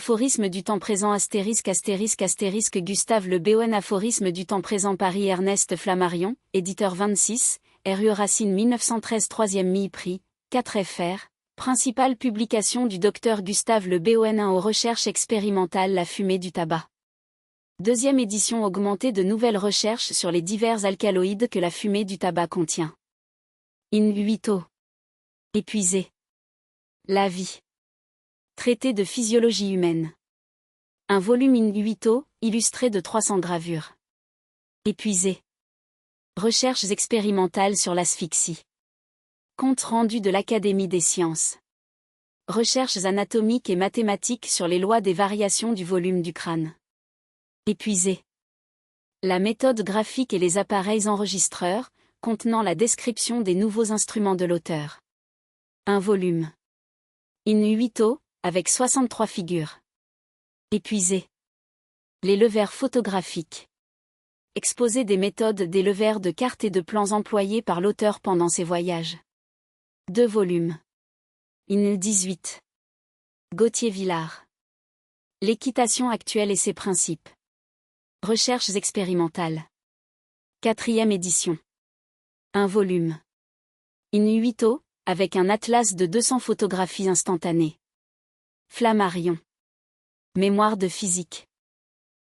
Aphorisme du temps présent ***** Gustave Le Béhoen. Aphorisme du temps présent Paris Ernest Flammarion, éditeur 26, RUE Racine 1913 3e mi-prix, 4 fr. Principale publication du Dr Gustave Le Béhoen aux recherches expérimentales La fumée du tabac. Deuxième édition augmentée de nouvelles recherches sur les divers alcaloïdes que la fumée du tabac contient. In huito. Épuisé. La vie. Traité de physiologie humaine. Un volume in huito, illustré de 300 gravures. Épuisé. Recherches expérimentales sur l'asphyxie. Compte rendu de l'Académie des sciences. Recherches anatomiques et mathématiques sur les lois des variations du volume du crâne. Épuisé. La méthode graphique et les appareils enregistreurs, contenant la description des nouveaux instruments de l'auteur. Un volume. In huito, avec 63 figures. Épuisé. Les levers photographiques. Exposé des méthodes des levers de cartes et de plans employés par l'auteur pendant ses voyages. 2 volumes. In 18. Gauthier Villard. L'équitation actuelle et ses principes. Recherches expérimentales. 4e édition. Un volume. In huito, avec un atlas de 200 photographies instantanées. Flammarion. Mémoire de physique.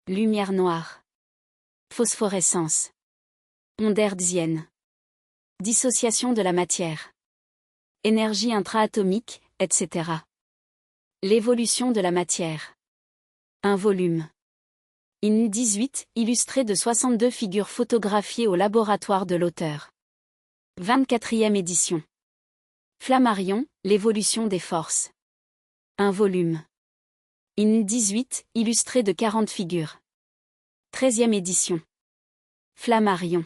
Lumière noire. Phosphorescence. Onde hertzienne. Dissociation de la matière. Énergie intraatomique, etc. L'évolution de la matière. Un volume. In 18, illustré de 62 figures photographiées au laboratoire de l'auteur. 24e édition. Flammarion, l'évolution des forces. Un volume. In 18, illustré de 40 figures. 13e édition. Flammarion.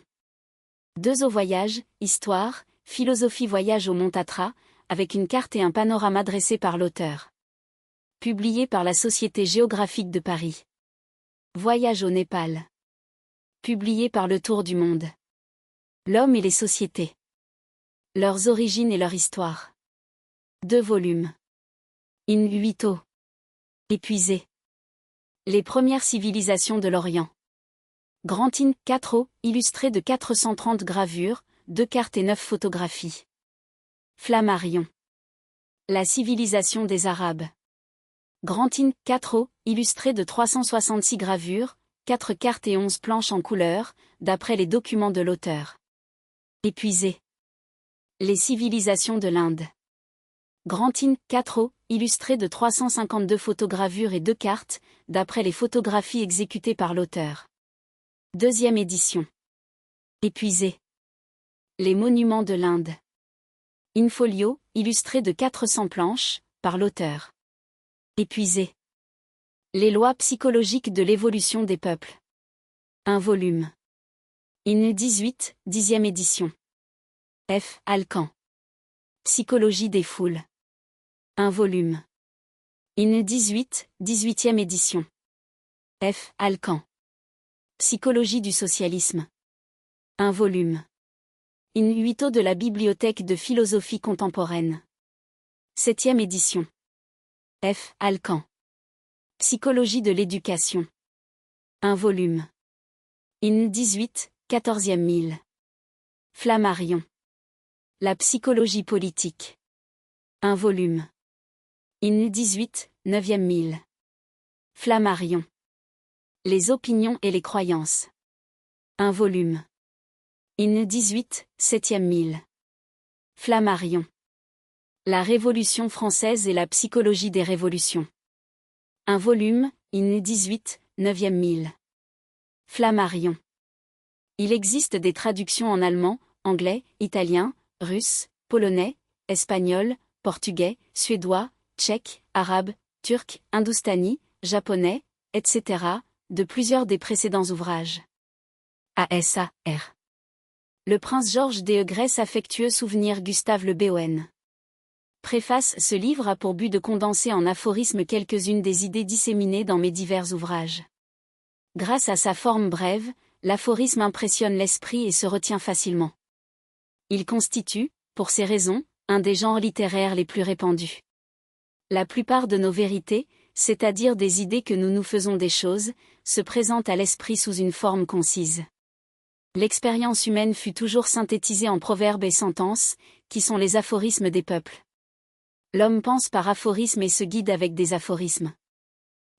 2 au voyage, histoire, philosophie voyage au Mont Tatra, avec une carte et un panorama dressé par l'auteur. Publié par la Société géographique de Paris. Voyage au Népal. Publié par Le Tour du Monde. L'homme et les sociétés. Leurs origines et leur histoire. 2 volumes. In huito. Épuisé. Les premières civilisations de l'Orient. Grand in 4o, illustré de 430 gravures, 2 cartes et 9 photographies. Flammarion. La civilisation des Arabes. Grand in 4o, illustré de 366 gravures, 4 cartes et 11 planches en couleur, d'après les documents de l'auteur. Épuisé. Les civilisations de l'Inde. Grand in 4o, illustré de 352 photogravures et 2 cartes, d'après les photographies exécutées par l'auteur. 2e édition. Épuisé. Les monuments de l'Inde. In folio, illustré de 400 planches, par l'auteur. Épuisé. Les lois psychologiques de l'évolution des peuples. Un volume. In 18, 10e édition. F. Alcan. Psychologie des foules. Un volume. In 18, 18e édition. F. Alcan. Psychologie du socialisme. Un volume. In huito de la Bibliothèque de philosophie contemporaine. 7e édition. F. Alcan. Psychologie de l'éducation. Un volume. In 18, 14e mille. Flammarion. La psychologie politique. Un volume. In 18, 9e mille. Flammarion. Les opinions et les croyances. Un volume. In 18, 7e mille. Flammarion. La Révolution française et la psychologie des révolutions. Un volume, in 18, 9e mille. Flammarion. Il existe des traductions en allemand, anglais, italien, russe, polonais, espagnol, portugais, suédois, tchèque, arabe, turc, hindoustani, japonais, etc., de plusieurs des précédents ouvrages. ASAR. Le prince Georges des Grèce affectueux souvenir Gustave Le Béhoen. Préface. Ce livre a pour but de condenser en aphorismes quelques-unes des idées disséminées dans mes divers ouvrages. Grâce à sa forme brève, l'aphorisme impressionne l'esprit et se retient facilement. Il constitue, pour ces raisons, un des genres littéraires les plus répandus. La plupart de nos vérités, c'est-à-dire des idées que nous nous faisons des choses, se présentent à l'esprit sous une forme concise. L'expérience humaine fut toujours synthétisée en proverbes et sentences, qui sont les aphorismes des peuples. L'homme pense par aphorismes et se guide avec des aphorismes.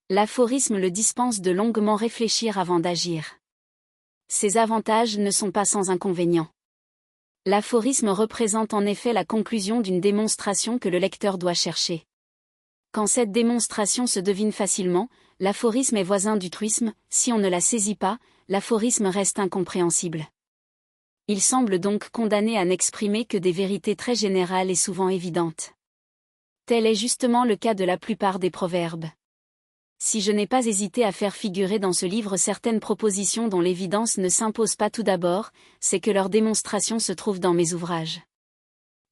L'aphorisme le dispense de longuement réfléchir avant d'agir. Ces avantages ne sont pas sans inconvénients. L'aphorisme représente en effet la conclusion d'une démonstration que le lecteur doit chercher. Quand cette démonstration se devine facilement, l'aphorisme est voisin du truisme, si on ne la saisit pas, l'aphorisme reste incompréhensible. Il semble donc condamné à n'exprimer que des vérités très générales et souvent évidentes. Tel est justement le cas de la plupart des proverbes. Si je n'ai pas hésité à faire figurer dans ce livre certaines propositions dont l'évidence ne s'impose pas tout d'abord, c'est que leur démonstration se trouve dans mes ouvrages.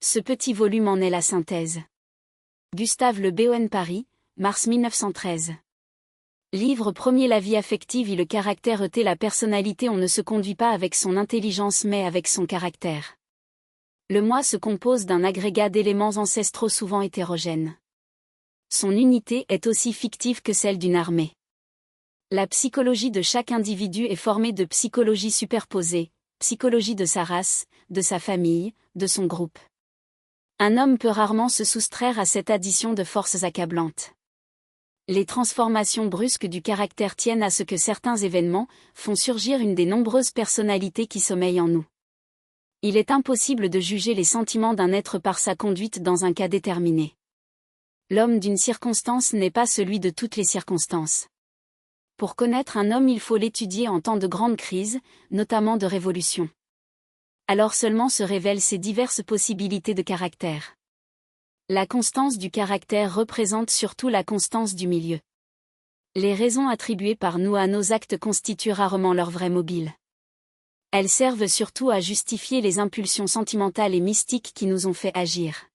Ce petit volume en est la synthèse. Gustave Le Bon, Paris, mars 1913. Livre premier. La vie affective et le caractère la personnalité. On ne se conduit pas avec son intelligence mais avec son caractère. Le moi se compose d'un agrégat d'éléments ancestraux souvent hétérogènes. Son unité est aussi fictive que celle d'une armée. La psychologie de chaque individu est formée de psychologies superposées, psychologie de sa race, de sa famille, de son groupe. Un homme peut rarement se soustraire à cette addition de forces accablantes. Les transformations brusques du caractère tiennent à ce que certains événements font surgir une des nombreuses personnalités qui sommeillent en nous. Il est impossible de juger les sentiments d'un être par sa conduite dans un cas déterminé. L'homme d'une circonstance n'est pas celui de toutes les circonstances. Pour connaître un homme, il faut l'étudier en temps de grande crise, notamment de révolution. Alors seulement se révèlent ses diverses possibilités de caractère. La constance du caractère représente surtout la constance du milieu. Les raisons attribuées par nous à nos actes constituent rarement leur vrai mobile. Elles servent surtout à justifier les impulsions sentimentales et mystiques qui nous ont fait agir.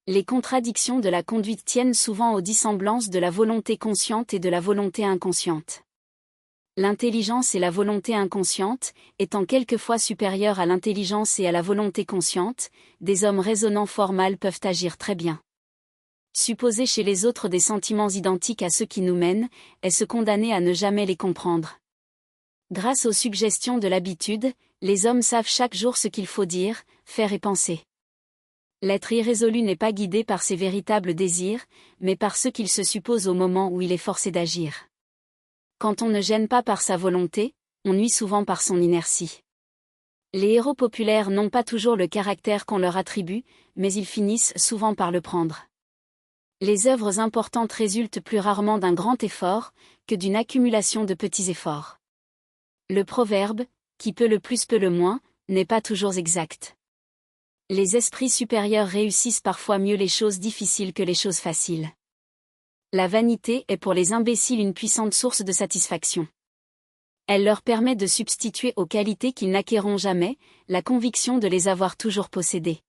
Les contradictions de la conduite tiennent souvent aux dissemblances de la volonté consciente et de la volonté inconsciente. L'intelligence et la volonté inconsciente, étant quelquefois supérieures à l'intelligence et à la volonté consciente, des hommes raisonnant fort mal peuvent agir très bien. Supposer chez les autres des sentiments identiques à ceux qui nous mènent, est se condamner à ne jamais les comprendre. Grâce aux suggestions de l'habitude, les hommes savent chaque jour ce qu'il faut dire, faire et penser. L'être irrésolu n'est pas guidé par ses véritables désirs, mais par ceux qu'il se suppose au moment où il est forcé d'agir. Quand on ne gêne pas par sa volonté, on nuit souvent par son inertie. Les héros populaires n'ont pas toujours le caractère qu'on leur attribue, mais ils finissent souvent par le prendre. Les œuvres importantes résultent plus rarement d'un grand effort, que d'une accumulation de petits efforts. Le proverbe, qui peut le plus peut le moins, n'est pas toujours exact. Les esprits supérieurs réussissent parfois mieux les choses difficiles que les choses faciles. La vanité est pour les imbéciles une puissante source de satisfaction. Elle leur permet de substituer aux qualités qu'ils n'acquerront jamais, la conviction de les avoir toujours possédées.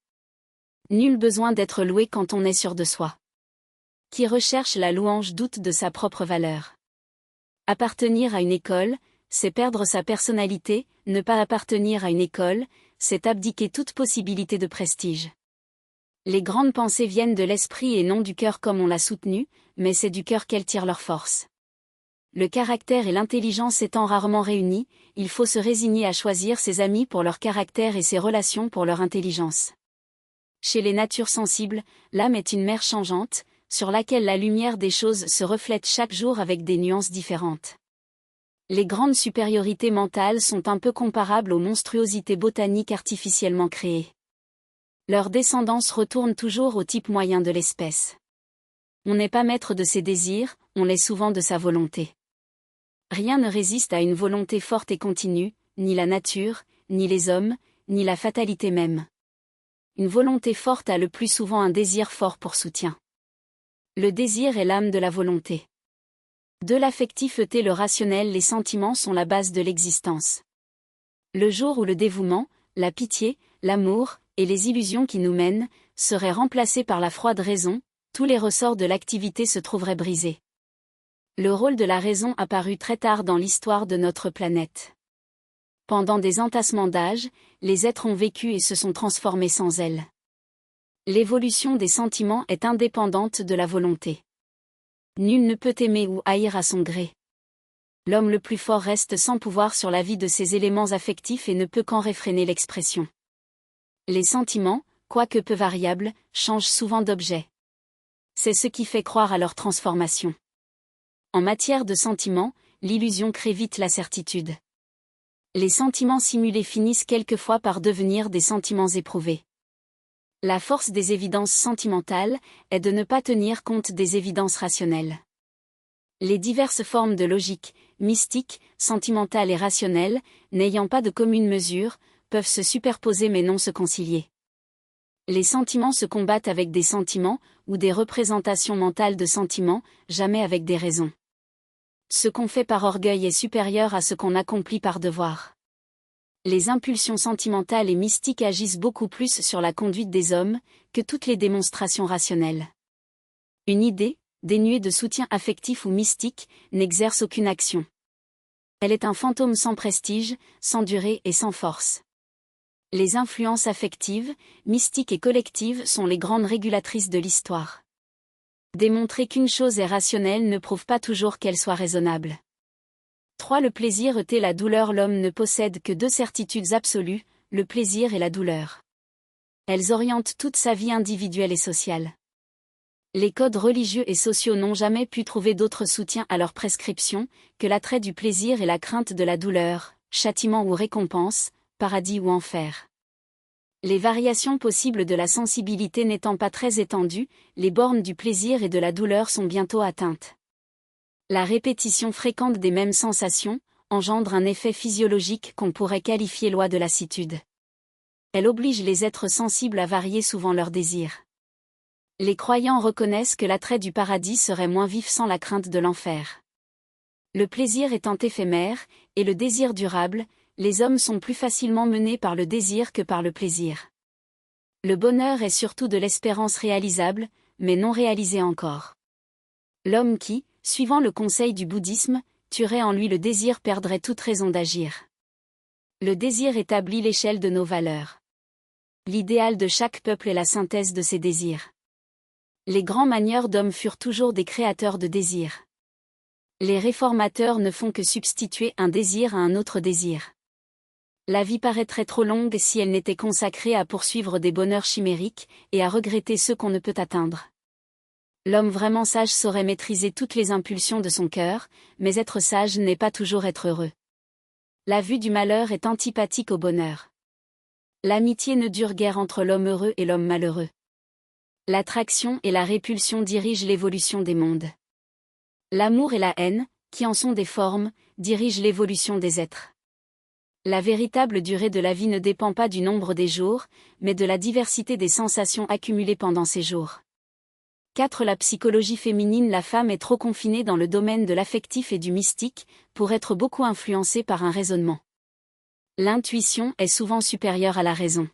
Nul besoin d'être loué quand on est sûr de soi. Qui recherche la louange doute de sa propre valeur. Appartenir à une école, c'est perdre sa personnalité, ne pas appartenir à une école, c'est abdiquer toute possibilité de prestige. Les grandes pensées viennent de l'esprit et non du cœur comme on l'a soutenu, mais c'est du cœur qu'elles tirent leur force. Le caractère et l'intelligence étant rarement réunis, il faut se résigner à choisir ses amis pour leur caractère et ses relations pour leur intelligence. Chez les natures sensibles, l'âme est une mer changeante, sur laquelle la lumière des choses se reflète chaque jour avec des nuances différentes. Les grandes supériorités mentales sont un peu comparables aux monstruosités botaniques artificiellement créées. Leur descendance retourne toujours au type moyen de l'espèce. On n'est pas maître de ses désirs, on l'est souvent de sa volonté. Rien ne résiste à une volonté forte et continue, ni la nature, ni les hommes, ni la fatalité même. Une volonté forte a le plus souvent un désir fort pour soutien. Le désir est l'âme de la volonté. De l'affectif et le rationnel, les sentiments sont la base de l'existence. Le jour où le dévouement, la pitié, l'amour, et les illusions qui nous mènent, seraient remplacés par la froide raison, tous les ressorts de l'activité se trouveraient brisés. Le rôle de la raison apparut très tard dans l'histoire de notre planète. Pendant des entassements d'âge, les êtres ont vécu et se sont transformés sans elle. L'évolution des sentiments est indépendante de la volonté. Nul ne peut aimer ou haïr à son gré. L'homme le plus fort reste sans pouvoir sur la vie de ses éléments affectifs et ne peut qu'en réfréner l'expression. Les sentiments, quoique peu variables, changent souvent d'objet. C'est ce qui fait croire à leur transformation. En matière de sentiments, l'illusion crée vite la certitude. Les sentiments simulés finissent quelquefois par devenir des sentiments éprouvés. La force des évidences sentimentales est de ne pas tenir compte des évidences rationnelles. Les diverses formes de logique, mystique, sentimentale et rationnelle, n'ayant pas de commune mesure, peuvent se superposer mais non se concilier. Les sentiments se combattent avec des sentiments, ou des représentations mentales de sentiments, jamais avec des raisons. Ce qu'on fait par orgueil est supérieur à ce qu'on accomplit par devoir. Les impulsions sentimentales et mystiques agissent beaucoup plus sur la conduite des hommes, que toutes les démonstrations rationnelles. Une idée, dénuée de soutien affectif ou mystique, n'exerce aucune action. Elle est un fantôme sans prestige, sans durée et sans force. Les influences affectives, mystiques et collectives sont les grandes régulatrices de l'histoire. Démontrer qu'une chose est rationnelle ne prouve pas toujours qu'elle soit raisonnable. 3. Le plaisir et la douleur. L'homme ne possède que deux certitudes absolues, le plaisir et la douleur. Elles orientent toute sa vie individuelle et sociale. Les codes religieux et sociaux n'ont jamais pu trouver d'autre soutien à leur prescription que l'attrait du plaisir et la crainte de la douleur, châtiment ou récompense, paradis ou enfer. Les variations possibles de la sensibilité n'étant pas très étendues, les bornes du plaisir et de la douleur sont bientôt atteintes. La répétition fréquente des mêmes sensations engendre un effet physiologique qu'on pourrait qualifier loi de lassitude. Elle oblige les êtres sensibles à varier souvent leurs désirs. Les croyants reconnaissent que l'attrait du paradis serait moins vif sans la crainte de l'enfer. Le plaisir étant éphémère, et le désir durable, les hommes sont plus facilement menés par le désir que par le plaisir. Le bonheur est surtout de l'espérance réalisable, mais non réalisée encore. L'homme qui, suivant le conseil du bouddhisme, tuerait en lui le désir perdrait toute raison d'agir. Le désir établit l'échelle de nos valeurs. L'idéal de chaque peuple est la synthèse de ses désirs. Les grands manieurs d'hommes furent toujours des créateurs de désirs. Les réformateurs ne font que substituer un désir à un autre désir. La vie paraîtrait trop longue si elle n'était consacrée à poursuivre des bonheurs chimériques, et à regretter ceux qu'on ne peut atteindre. L'homme vraiment sage saurait maîtriser toutes les impulsions de son cœur, mais être sage n'est pas toujours être heureux. La vue du malheur est antipathique au bonheur. L'amitié ne dure guère entre l'homme heureux et l'homme malheureux. L'attraction et la répulsion dirigent l'évolution des mondes. L'amour et la haine, qui en sont des formes, dirigent l'évolution des êtres. La véritable durée de la vie ne dépend pas du nombre des jours, mais de la diversité des sensations accumulées pendant ces jours. 4. La psychologie féminine. La femme est trop confinée dans le domaine de l'affectif et du mystique, pour être beaucoup influencée par un raisonnement. L'intuition est souvent supérieure à la raison.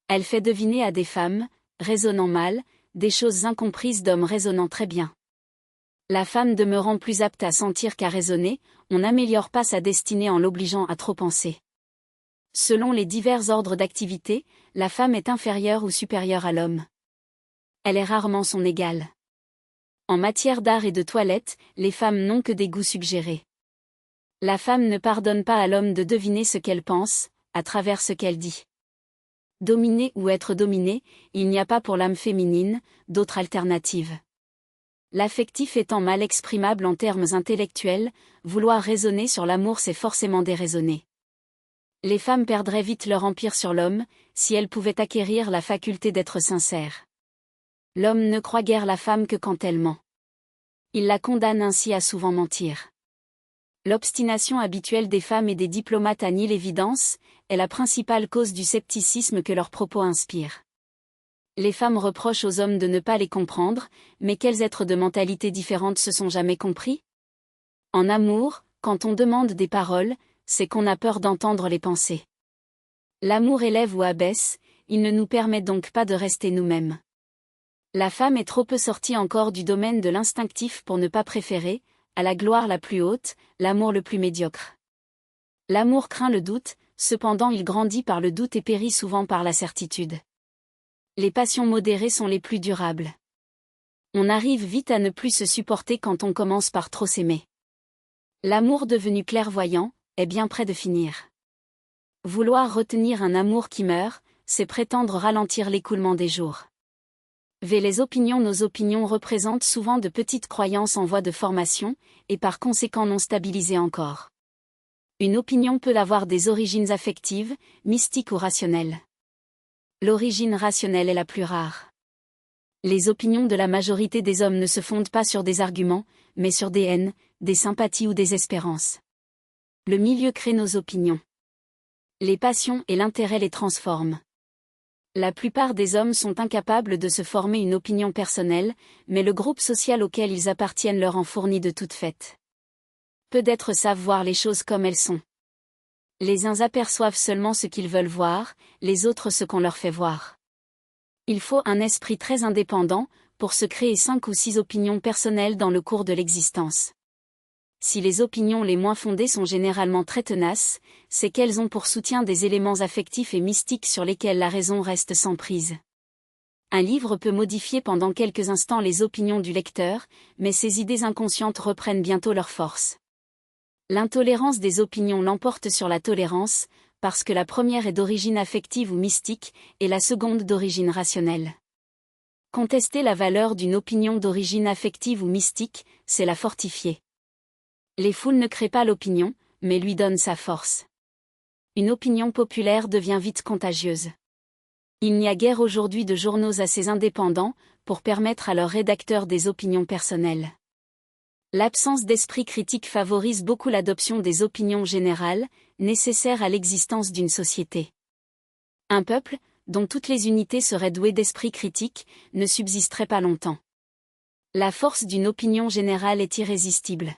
Elle fait deviner à des femmes, raisonnant mal, des choses incomprises d'hommes raisonnant très bien. La femme demeurant plus apte à sentir qu'à raisonner, on n'améliore pas sa destinée en l'obligeant à trop penser. Selon les divers ordres d'activité, la femme est inférieure ou supérieure à l'homme. Elle est rarement son égale. En matière d'art et de toilette, les femmes n'ont que des goûts suggérés. La femme ne pardonne pas à l'homme de deviner ce qu'elle pense, à travers ce qu'elle dit. Dominer ou être dominé, il n'y a pas pour l'âme féminine, d'autre alternative. L'affectif étant mal exprimable en termes intellectuels, vouloir raisonner sur l'amour c'est forcément déraisonner. Les femmes perdraient vite leur empire sur l'homme, si elles pouvaient acquérir la faculté d'être sincères. L'homme ne croit guère la femme que quand elle ment. Il la condamne ainsi à souvent mentir. L'obstination habituelle des femmes et des diplomates à nier l'évidence, est la principale cause du scepticisme que leurs propos inspirent. Les femmes reprochent aux hommes de ne pas les comprendre, mais quels êtres de mentalité différente se sont jamais compris? En amour, quand on demande des paroles, c'est qu'on a peur d'entendre les pensées. L'amour élève ou abaisse, il ne nous permet donc pas de rester nous-mêmes. La femme est trop peu sortie encore du domaine de l'instinctif pour ne pas préférer, à la gloire la plus haute, l'amour le plus médiocre. L'amour craint le doute, cependant il grandit par le doute et périt souvent par la certitude. Les passions modérées sont les plus durables. On arrive vite à ne plus se supporter quand on commence par trop s'aimer. L'amour devenu clairvoyant est bien près de finir. Vouloir retenir un amour qui meurt, c'est prétendre ralentir l'écoulement des jours. Les opinions. Nos opinions représentent souvent de petites croyances en voie de formation, et par conséquent non stabilisées encore. Une opinion peut avoir des origines affectives, mystiques ou rationnelles. L'origine rationnelle est la plus rare. Les opinions de la majorité des hommes ne se fondent pas sur des arguments, mais sur des haines, des sympathies ou des espérances. Le milieu crée nos opinions. Les passions et l'intérêt les transforment. La plupart des hommes sont incapables de se former une opinion personnelle, mais le groupe social auquel ils appartiennent leur en fournit de toutes faites. Peu d'êtres savent voir les choses comme elles sont. Les uns aperçoivent seulement ce qu'ils veulent voir, les autres ce qu'on leur fait voir. Il faut un esprit très indépendant pour se créer 5 ou 6 opinions personnelles dans le cours de l'existence. Si les opinions les moins fondées sont généralement très tenaces, c'est qu'elles ont pour soutien des éléments affectifs et mystiques sur lesquels la raison reste sans prise. Un livre peut modifier pendant quelques instants les opinions du lecteur, mais ses idées inconscientes reprennent bientôt leur force. L'intolérance des opinions l'emporte sur la tolérance, parce que la première est d'origine affective ou mystique, et la seconde d'origine rationnelle. Contester la valeur d'une opinion d'origine affective ou mystique, c'est la fortifier. Les foules ne créent pas l'opinion, mais lui donnent sa force. Une opinion populaire devient vite contagieuse. Il n'y a guère aujourd'hui de journaux assez indépendants pour permettre à leurs rédacteurs des opinions personnelles. L'absence d'esprit critique favorise beaucoup l'adoption des opinions générales, nécessaires à l'existence d'une société. Un peuple, dont toutes les unités seraient douées d'esprit critique, ne subsisterait pas longtemps. La force d'une opinion générale est irrésistible.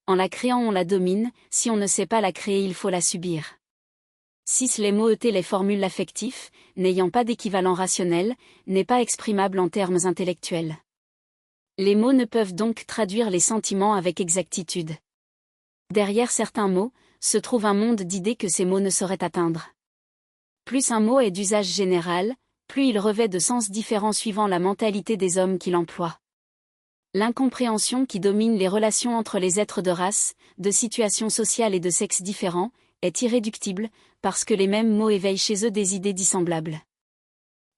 En la créant on la domine, si on ne sait pas la créer il faut la subir. 6. Les mots les formules affectifs, n'ayant pas d'équivalent rationnel, n'est pas exprimable en termes intellectuels. Les mots ne peuvent donc traduire les sentiments avec exactitude. Derrière certains mots, se trouve un monde d'idées que ces mots ne sauraient atteindre. Plus un mot est d'usage général, plus il revêt de sens différents suivant la mentalité des hommes qui l'emploient. L'incompréhension qui domine les relations entre les êtres de race, de situations sociales et de sexes différents, est irréductible, parce que les mêmes mots éveillent chez eux des idées dissemblables.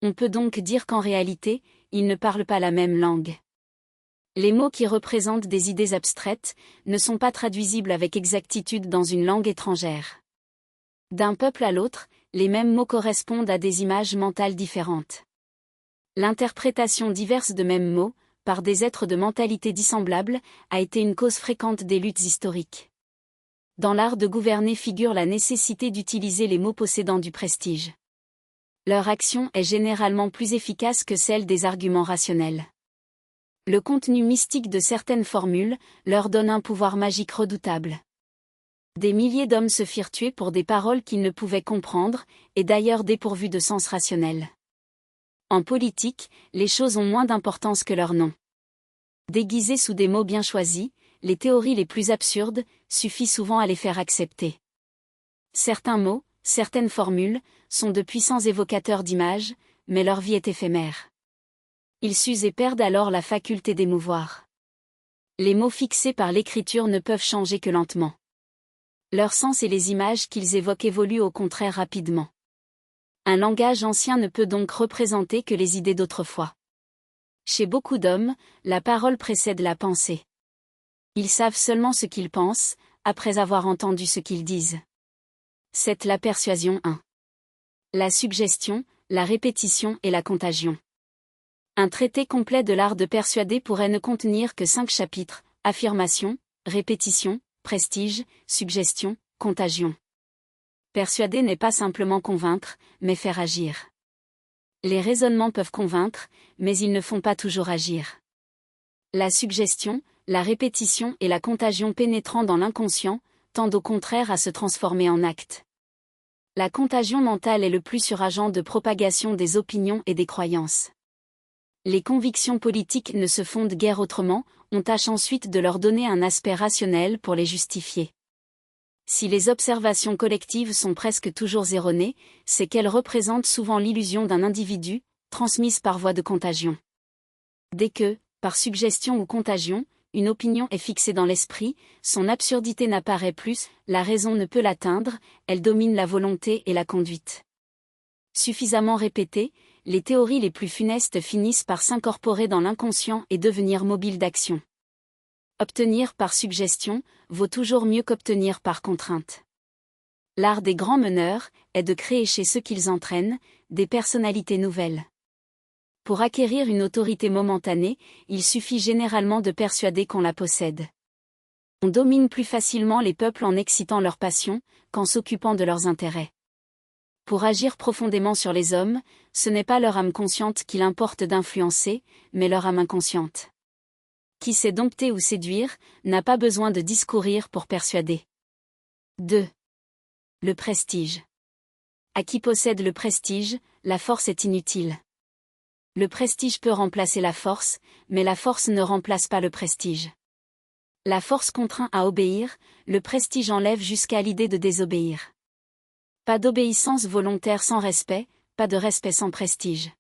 On peut donc dire qu'en réalité, ils ne parlent pas la même langue. Les mots qui représentent des idées abstraites, ne sont pas traduisibles avec exactitude dans une langue étrangère. D'un peuple à l'autre, les mêmes mots correspondent à des images mentales différentes. L'interprétation diverse de mêmes mots, par des êtres de mentalité dissemblable, a été une cause fréquente des luttes historiques. Dans l'art de gouverner figure la nécessité d'utiliser les mots possédant du prestige. Leur action est généralement plus efficace que celle des arguments rationnels. Le contenu mystique de certaines formules leur donne un pouvoir magique redoutable. Des milliers d'hommes se firent tuer pour des paroles qu'ils ne pouvaient comprendre, et d'ailleurs dépourvues de sens rationnel. En politique, les choses ont moins d'importance que leur nom. Déguisées sous des mots bien choisis, les théories les plus absurdes, suffit souvent à les faire accepter. Certains mots, certaines formules, sont de puissants évocateurs d'images, mais leur vie est éphémère. Ils s'usent et perdent alors la faculté d'émouvoir. Les mots fixés par l'écriture ne peuvent changer que lentement. Leur sens et les images qu'ils évoquent évoluent au contraire rapidement. Un langage ancien ne peut donc représenter que les idées d'autrefois. Chez beaucoup d'hommes, la parole précède la pensée. Ils savent seulement ce qu'ils pensent, après avoir entendu ce qu'ils disent. C'est la persuasion 1. La suggestion, la répétition et la contagion. Un traité complet de l'art de persuader pourrait ne contenir que 5 chapitres, affirmation, répétition, prestige, suggestion, contagion. Persuader n'est pas simplement convaincre, mais faire agir. Les raisonnements peuvent convaincre, mais ils ne font pas toujours agir. La suggestion, la répétition et la contagion pénétrant dans l'inconscient, tendent au contraire à se transformer en actes. La contagion mentale est le plus suragent de propagation des opinions et des croyances. Les convictions politiques ne se fondent guère autrement, on tâche ensuite de leur donner un aspect rationnel pour les justifier. Si les observations collectives sont presque toujours erronées, c'est qu'elles représentent souvent l'illusion d'un individu, transmise par voie de contagion. Dès que, par suggestion ou contagion, une opinion est fixée dans l'esprit, son absurdité n'apparaît plus, la raison ne peut l'atteindre, elle domine la volonté et la conduite. Suffisamment répétées, les théories les plus funestes finissent par s'incorporer dans l'inconscient et devenir mobiles d'action. Obtenir par suggestion vaut toujours mieux qu'obtenir par contrainte. L'art des grands meneurs est de créer chez ceux qu'ils entraînent des personnalités nouvelles. Pour acquérir une autorité momentanée, il suffit généralement de persuader qu'on la possède. On domine plus facilement les peuples en excitant leur passion qu'en s'occupant de leurs intérêts. Pour agir profondément sur les hommes, ce n'est pas leur âme consciente qu'il importe d'influencer, mais leur âme inconsciente. Qui sait dompter ou séduire, n'a pas besoin de discourir pour persuader. 2. Le prestige. À qui possède le prestige, la force est inutile. Le prestige peut remplacer la force, mais la force ne remplace pas le prestige. La force contraint à obéir, le prestige enlève jusqu'à l'idée de désobéir. Pas d'obéissance volontaire sans respect, pas de respect sans prestige.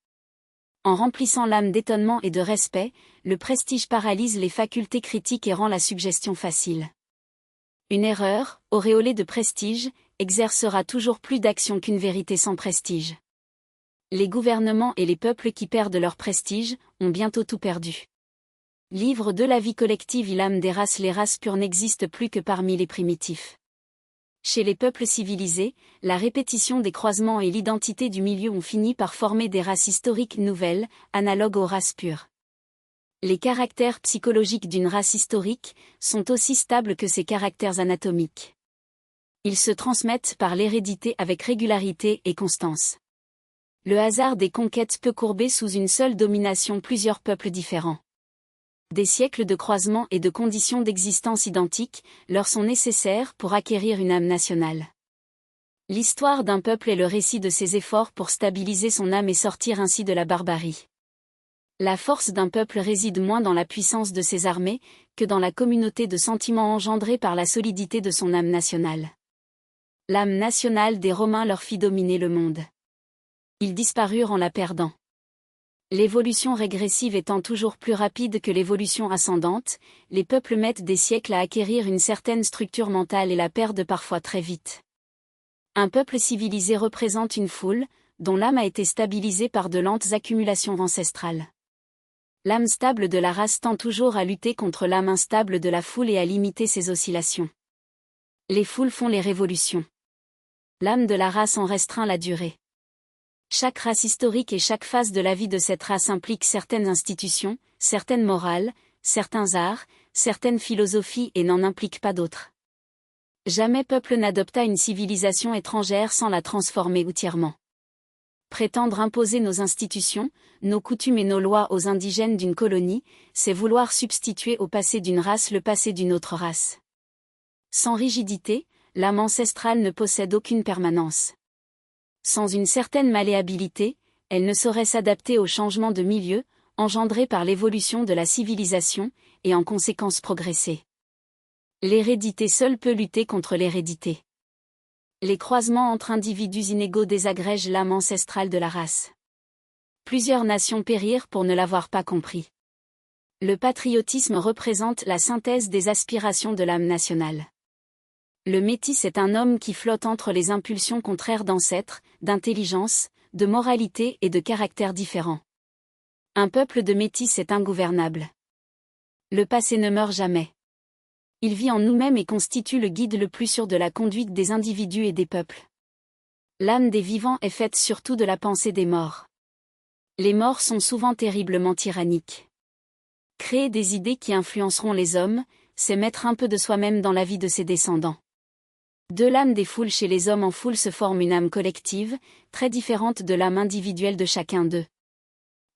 En remplissant l'âme d'étonnement et de respect, le prestige paralyse les facultés critiques et rend la suggestion facile. Une erreur, auréolée de prestige, exercera toujours plus d'action qu'une vérité sans prestige. Les gouvernements et les peuples qui perdent leur prestige ont bientôt tout perdu. Livre de la vie collective. L'âme des races. Les races pures n'existent plus que parmi les primitifs. Chez les peuples civilisés, la répétition des croisements et l'identité du milieu ont fini par former des races historiques nouvelles, analogues aux races pures. Les caractères psychologiques d'une race historique sont aussi stables que ses caractères anatomiques. Ils se transmettent par l'hérédité avec régularité et constance. Le hasard des conquêtes peut courber sous une seule domination plusieurs peuples différents. Des siècles de croisements et de conditions d'existence identiques leur sont nécessaires pour acquérir une âme nationale. L'histoire d'un peuple est le récit de ses efforts pour stabiliser son âme et sortir ainsi de la barbarie. La force d'un peuple réside moins dans la puissance de ses armées que dans la communauté de sentiments engendrés par la solidité de son âme nationale. L'âme nationale des Romains leur fit dominer le monde. Ils disparurent en la perdant. L'évolution régressive étant toujours plus rapide que l'évolution ascendante, les peuples mettent des siècles à acquérir une certaine structure mentale et la perdent parfois très vite. Un peuple civilisé représente une foule, dont l'âme a été stabilisée par de lentes accumulations ancestrales. L'âme stable de la race tend toujours à lutter contre l'âme instable de la foule et à limiter ses oscillations. Les foules font les révolutions. L'âme de la race en restreint la durée. Chaque race historique et chaque phase de la vie de cette race implique certaines institutions, certaines morales, certains arts, certaines philosophies et n'en implique pas d'autres. Jamais peuple n'adopta une civilisation étrangère sans la transformer entièrement. Prétendre imposer nos institutions, nos coutumes et nos lois aux indigènes d'une colonie, c'est vouloir substituer au passé d'une race le passé d'une autre race. Sans rigidité, l'âme ancestrale ne possède aucune permanence. Sans une certaine malléabilité, elle ne saurait s'adapter aux changements de milieu, engendrés par l'évolution de la civilisation, et en conséquence progresser. L'hérédité seule peut lutter contre l'hérédité. Les croisements entre individus inégaux désagrègent l'âme ancestrale de la race. Plusieurs nations périrent pour ne l'avoir pas compris. Le patriotisme représente la synthèse des aspirations de l'âme nationale. Le métis est un homme qui flotte entre les impulsions contraires d'ancêtres, d'intelligence, de moralité et de caractères différents. Un peuple de métis est ingouvernable. Le passé ne meurt jamais. Il vit en nous-mêmes et constitue le guide le plus sûr de la conduite des individus et des peuples. L'âme des vivants est faite surtout de la pensée des morts. Les morts sont souvent terriblement tyranniques. Créer des idées qui influenceront les hommes, c'est mettre un peu de soi-même dans la vie de ses descendants. De l'âme des foules chez les hommes en foule se forme une âme collective, très différente de l'âme individuelle de chacun d'eux.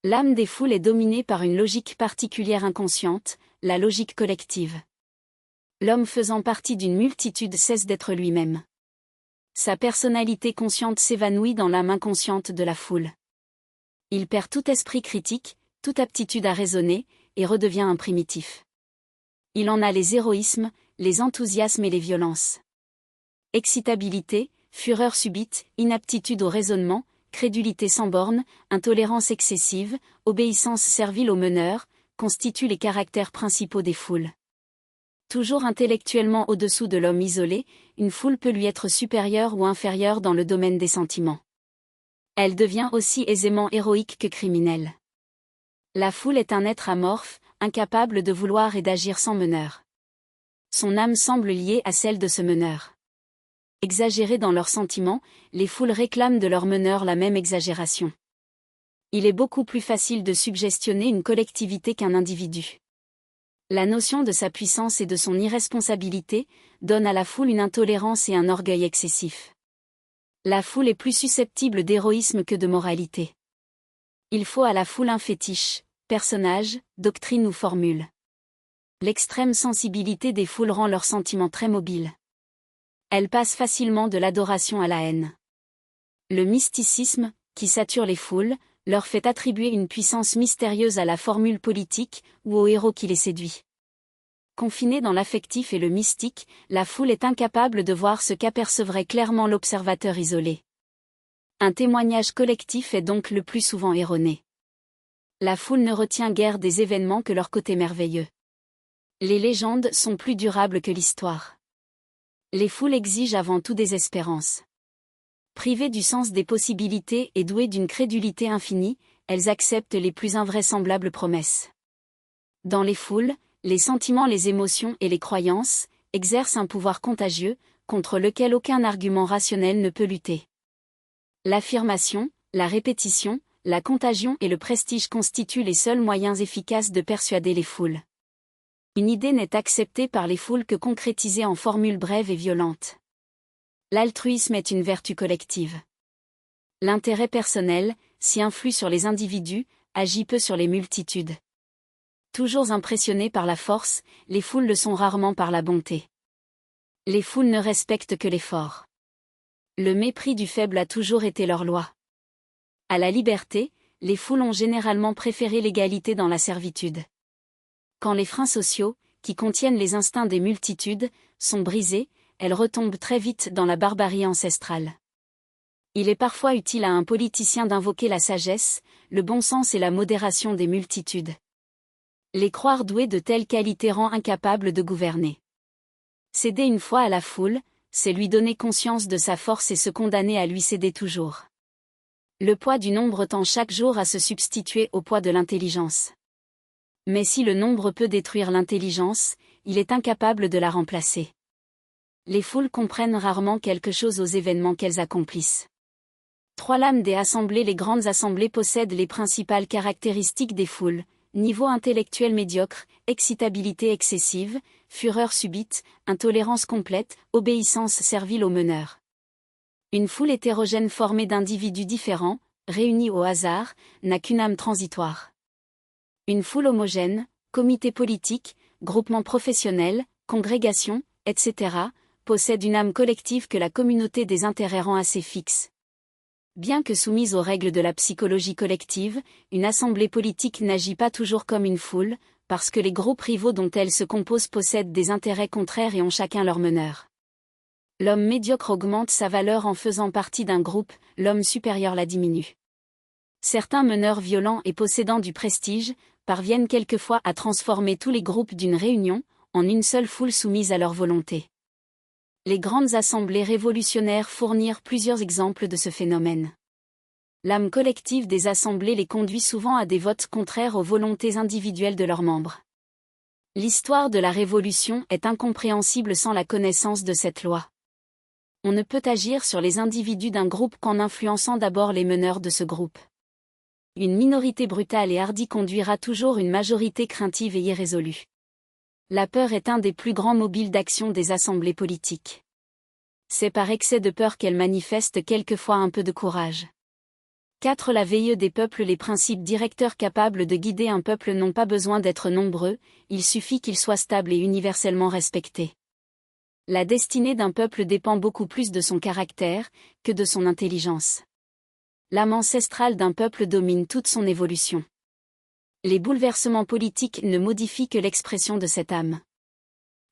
L'âme des foules est dominée par une logique particulière inconsciente, la logique collective. L'homme faisant partie d'une multitude cesse d'être lui-même. Sa personnalité consciente s'évanouit dans l'âme inconsciente de la foule. Il perd tout esprit critique, toute aptitude à raisonner, et redevient un primitif. Il en a les héroïsmes, les enthousiasmes et les violences. Excitabilité, fureur subite, inaptitude au raisonnement, crédulité sans borne, intolérance excessive, obéissance servile au meneur, constituent les caractères principaux des foules. Toujours intellectuellement au-dessous de l'homme isolé, une foule peut lui être supérieure ou inférieure dans le domaine des sentiments. Elle devient aussi aisément héroïque que criminelle. La foule est un être amorphe, incapable de vouloir et d'agir sans meneur. Son âme semble liée à celle de ce meneur. Exagérés dans leurs sentiments, les foules réclament de leur meneur la même exagération. Il est beaucoup plus facile de suggestionner une collectivité qu'un individu. La notion de sa puissance et de son irresponsabilité donne à la foule une intolérance et un orgueil excessif. La foule est plus susceptible d'héroïsme que de moralité. Il faut à la foule un fétiche, personnage, doctrine ou formule. L'extrême sensibilité des foules rend leurs sentiments très mobiles. Elles passent facilement de l'adoration à la haine. Le mysticisme, qui sature les foules, leur fait attribuer une puissance mystérieuse à la formule politique ou au héros qui les séduit. Confinée dans l'affectif et le mystique, la foule est incapable de voir ce qu'apercevrait clairement l'observateur isolé. Un témoignage collectif est donc le plus souvent erroné. La foule ne retient guère des événements que leur côté merveilleux. Les légendes sont plus durables que l'histoire. Les foules exigent avant tout des espérances. Privées du sens des possibilités et douées d'une crédulité infinie, elles acceptent les plus invraisemblables promesses. Dans les foules, les sentiments, les émotions et les croyances exercent un pouvoir contagieux, contre lequel aucun argument rationnel ne peut lutter. L'affirmation, la répétition, la contagion et le prestige constituent les seuls moyens efficaces de persuader les foules. Une idée n'est acceptée par les foules que concrétisée en formules brèves et violentes. L'altruisme est une vertu collective. L'intérêt personnel, s'y influe sur les individus, agit peu sur les multitudes. Toujours impressionnées par la force, les foules le sont rarement par la bonté. Les foules ne respectent que les forts. Le mépris du faible a toujours été leur loi. À la liberté, les foules ont généralement préféré l'égalité dans la servitude. Quand les freins sociaux, qui contiennent les instincts des multitudes, sont brisés, elles retombent très vite dans la barbarie ancestrale. Il est parfois utile à un politicien d'invoquer la sagesse, le bon sens et la modération des multitudes. Les croire doués de telles qualités rend incapables de gouverner. Céder une fois à la foule, c'est lui donner conscience de sa force et se condamner à lui céder toujours. Le poids du nombre tend chaque jour à se substituer au poids de l'intelligence. Mais si le nombre peut détruire l'intelligence, il est incapable de la remplacer. Les foules comprennent rarement quelque chose aux événements qu'elles accomplissent. Trois lames des assemblées. Les grandes assemblées possèdent les principales caractéristiques des foules: niveau intellectuel médiocre, excitabilité excessive, fureur subite, intolérance complète, obéissance servile au meneur. Une foule hétérogène formée d'individus différents, réunis au hasard, n'a qu'une âme transitoire. Une foule homogène, comité politique, groupement professionnel, congrégation, etc., possède une âme collective que la communauté des intérêts rend assez fixe. Bien que soumise aux règles de la psychologie collective, une assemblée politique n'agit pas toujours comme une foule, parce que les groupes rivaux dont elle se compose possèdent des intérêts contraires et ont chacun leur meneur. L'homme médiocre augmente sa valeur en faisant partie d'un groupe, l'homme supérieur la diminue. Certains meneurs violents et possédant du prestige parviennent quelquefois à transformer tous les groupes d'une réunion en une seule foule soumise à leur volonté. Les grandes assemblées révolutionnaires fournirent plusieurs exemples de ce phénomène. L'âme collective des assemblées les conduit souvent à des votes contraires aux volontés individuelles de leurs membres. L'histoire de la Révolution est incompréhensible sans la connaissance de cette loi. On ne peut agir sur les individus d'un groupe qu'en influençant d'abord les meneurs de ce groupe. Une minorité brutale et hardie conduira toujours une majorité craintive et irrésolue. La peur est un des plus grands mobiles d'action des assemblées politiques. C'est par excès de peur qu'elles manifestent quelquefois un peu de courage. 4. La veille des peuples. Les principes directeurs capables de guider un peuple n'ont pas besoin d'être nombreux, il suffit qu'ils soient stables et universellement respectés. La destinée d'un peuple dépend beaucoup plus de son caractère que de son intelligence. L'âme ancestrale d'un peuple domine toute son évolution. Les bouleversements politiques ne modifient que l'expression de cette âme.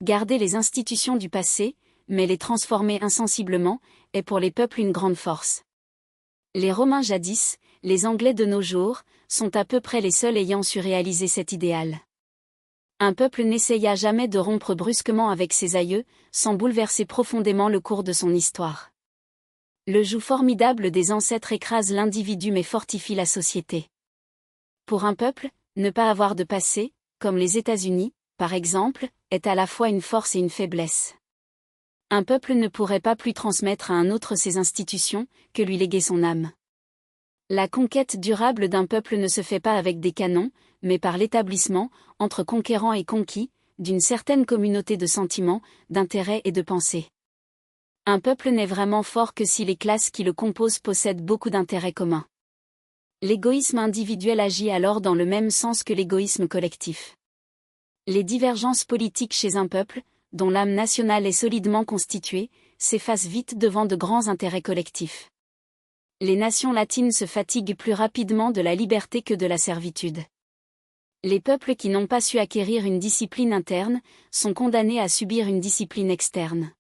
Garder les institutions du passé, mais les transformer insensiblement, est pour les peuples une grande force. Les Romains jadis, les Anglais de nos jours, sont à peu près les seuls ayant su réaliser cet idéal. Un peuple n'essaya jamais de rompre brusquement avec ses aïeux, sans bouleverser profondément le cours de son histoire. Le joug formidable des ancêtres écrase l'individu mais fortifie la société. Pour un peuple, ne pas avoir de passé, comme les États-Unis, par exemple, est à la fois une force et une faiblesse. Un peuple ne pourrait pas plus transmettre à un autre ses institutions, que lui léguer son âme. La conquête durable d'un peuple ne se fait pas avec des canons, mais par l'établissement, entre conquérants et conquis, d'une certaine communauté de sentiments, d'intérêts et de pensées. Un peuple n'est vraiment fort que si les classes qui le composent possèdent beaucoup d'intérêts communs. L'égoïsme individuel agit alors dans le même sens que l'égoïsme collectif. Les divergences politiques chez un peuple, dont l'âme nationale est solidement constituée, s'effacent vite devant de grands intérêts collectifs. Les nations latines se fatiguent plus rapidement de la liberté que de la servitude. Les peuples qui n'ont pas su acquérir une discipline interne, sont condamnés à subir une discipline externe.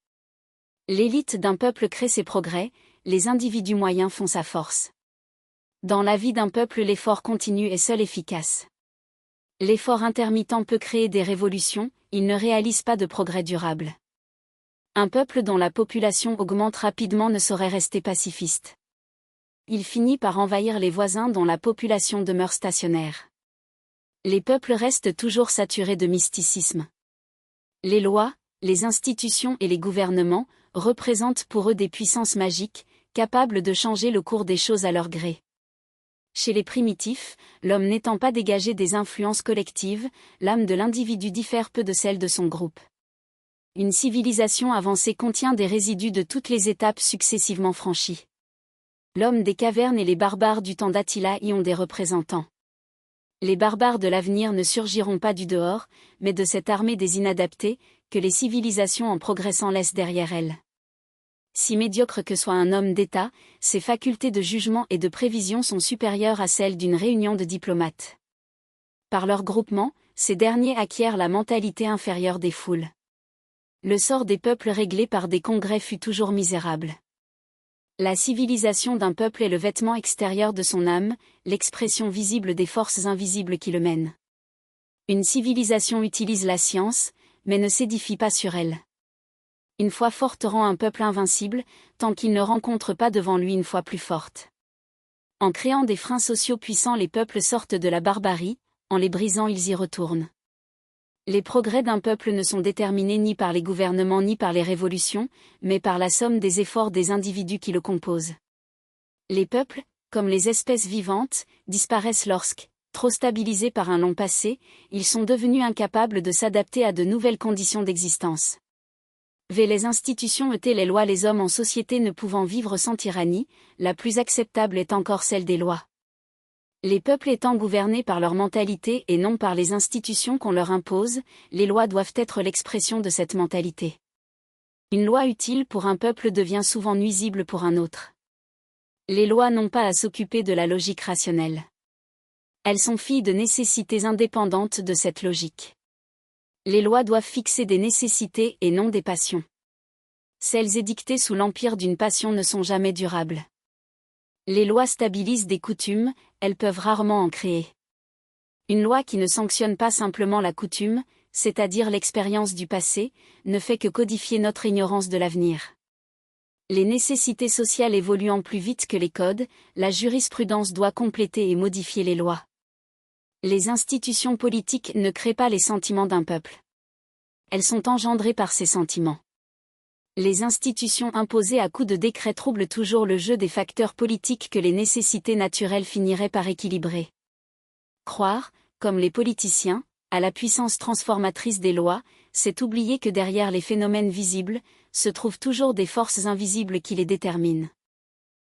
L'élite d'un peuple crée ses progrès, les individus moyens font sa force. Dans la vie d'un peuple, l'effort continu est seul efficace. L'effort intermittent peut créer des révolutions, il ne réalise pas de progrès durable. Un peuple dont la population augmente rapidement ne saurait rester pacifiste. Il finit par envahir les voisins dont la population demeure stationnaire. Les peuples restent toujours saturés de mysticisme. Les lois, les institutions et les gouvernements représentent pour eux des puissances magiques, capables de changer le cours des choses à leur gré. Chez les primitifs, l'homme n'étant pas dégagé des influences collectives, l'âme de l'individu diffère peu de celle de son groupe. Une civilisation avancée contient des résidus de toutes les étapes successivement franchies. L'homme des cavernes et les barbares du temps d'Attila y ont des représentants. Les barbares de l'avenir ne surgiront pas du dehors, mais de cette armée des inadaptés, que les civilisations en progressant laissent derrière elles. Si médiocre que soit un homme d'État, ses facultés de jugement et de prévision sont supérieures à celles d'une réunion de diplomates. Par leur groupement, ces derniers acquièrent la mentalité inférieure des foules. Le sort des peuples réglé par des congrès fut toujours misérable. La civilisation d'un peuple est le vêtement extérieur de son âme, l'expression visible des forces invisibles qui le mènent. Une civilisation utilise la science, mais ne s'édifie pas sur elle. Une foi forte rend un peuple invincible, tant qu'il ne rencontre pas devant lui une foi plus forte. En créant des freins sociaux puissants, les peuples sortent de la barbarie, en les brisant ils y retournent. Les progrès d'un peuple ne sont déterminés ni par les gouvernements ni par les révolutions, mais par la somme des efforts des individus qui le composent. Les peuples, comme les espèces vivantes, disparaissent lorsque, trop stabilisés par un long passé, ils sont devenus incapables de s'adapter à de nouvelles conditions d'existence. Les institutions étaient les lois, les hommes en société ne pouvant vivre sans tyrannie, la plus acceptable est encore celle des lois. Les peuples étant gouvernés par leur mentalité et non par les institutions qu'on leur impose, les lois doivent être l'expression de cette mentalité. Une loi utile pour un peuple devient souvent nuisible pour un autre. Les lois n'ont pas à s'occuper de la logique rationnelle. Elles sont filles de nécessités indépendantes de cette logique. Les lois doivent fixer des nécessités et non des passions. Celles édictées sous l'empire d'une passion ne sont jamais durables. Les lois stabilisent des coutumes, elles peuvent rarement en créer. Une loi qui ne sanctionne pas simplement la coutume, c'est-à-dire l'expérience du passé, ne fait que codifier notre ignorance de l'avenir. Les nécessités sociales évoluant plus vite que les codes, la jurisprudence doit compléter et modifier les lois. Les institutions politiques ne créent pas les sentiments d'un peuple. Elles sont engendrées par ces sentiments. Les institutions imposées à coups de décrets troublent toujours le jeu des facteurs politiques que les nécessités naturelles finiraient par équilibrer. Croire, comme les politiciens, à la puissance transformatrice des lois, c'est oublier que derrière les phénomènes visibles, se trouvent toujours des forces invisibles qui les déterminent.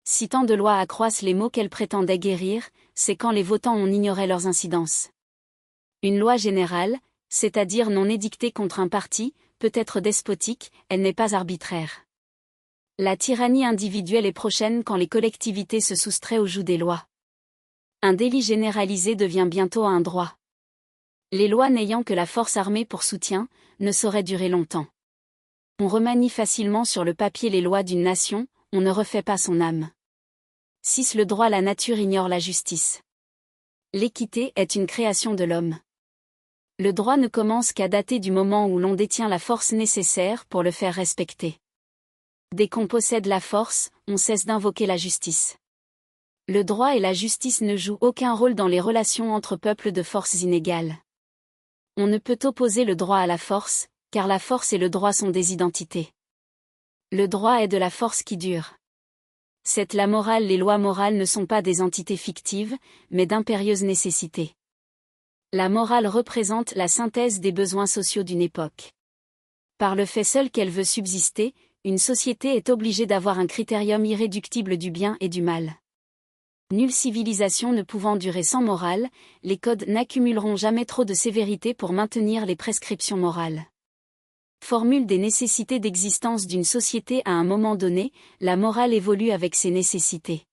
Si tant de lois accroissent les maux qu'elles prétendaient guérir, c'est quand les votants en ignoraient leurs incidences. Une loi générale, c'est-à-dire non édictée contre un parti, peut être despotique, elle n'est pas arbitraire. La tyrannie individuelle est prochaine quand les collectivités se soustraient au joug des lois. Un délit généralisé devient bientôt un droit. Les lois n'ayant que la force armée pour soutien, ne sauraient durer longtemps. On remanie facilement sur le papier les lois d'une nation, on ne refait pas son âme. 6. Le droit. La nature ignore la justice. L'équité est une création de l'homme. Le droit ne commence qu'à dater du moment où l'on détient la force nécessaire pour le faire respecter. Dès qu'on possède la force, on cesse d'invoquer la justice. Le droit et la justice ne jouent aucun rôle dans les relations entre peuples de forces inégales. On ne peut opposer le droit à la force, car la force et le droit sont des identités. Le droit est de la force qui dure. La morale. Les lois morales ne sont pas des entités fictives, mais d'impérieuses nécessités. La morale représente la synthèse des besoins sociaux d'une époque. Par le fait seul qu'elle veut subsister, une société est obligée d'avoir un critérium irréductible du bien et du mal. Nulle civilisation ne pouvant durer sans morale, les codes n'accumuleront jamais trop de sévérité pour maintenir les prescriptions morales. Formule des nécessités d'existence d'une société. À un moment donné, la morale évolue avec ses nécessités.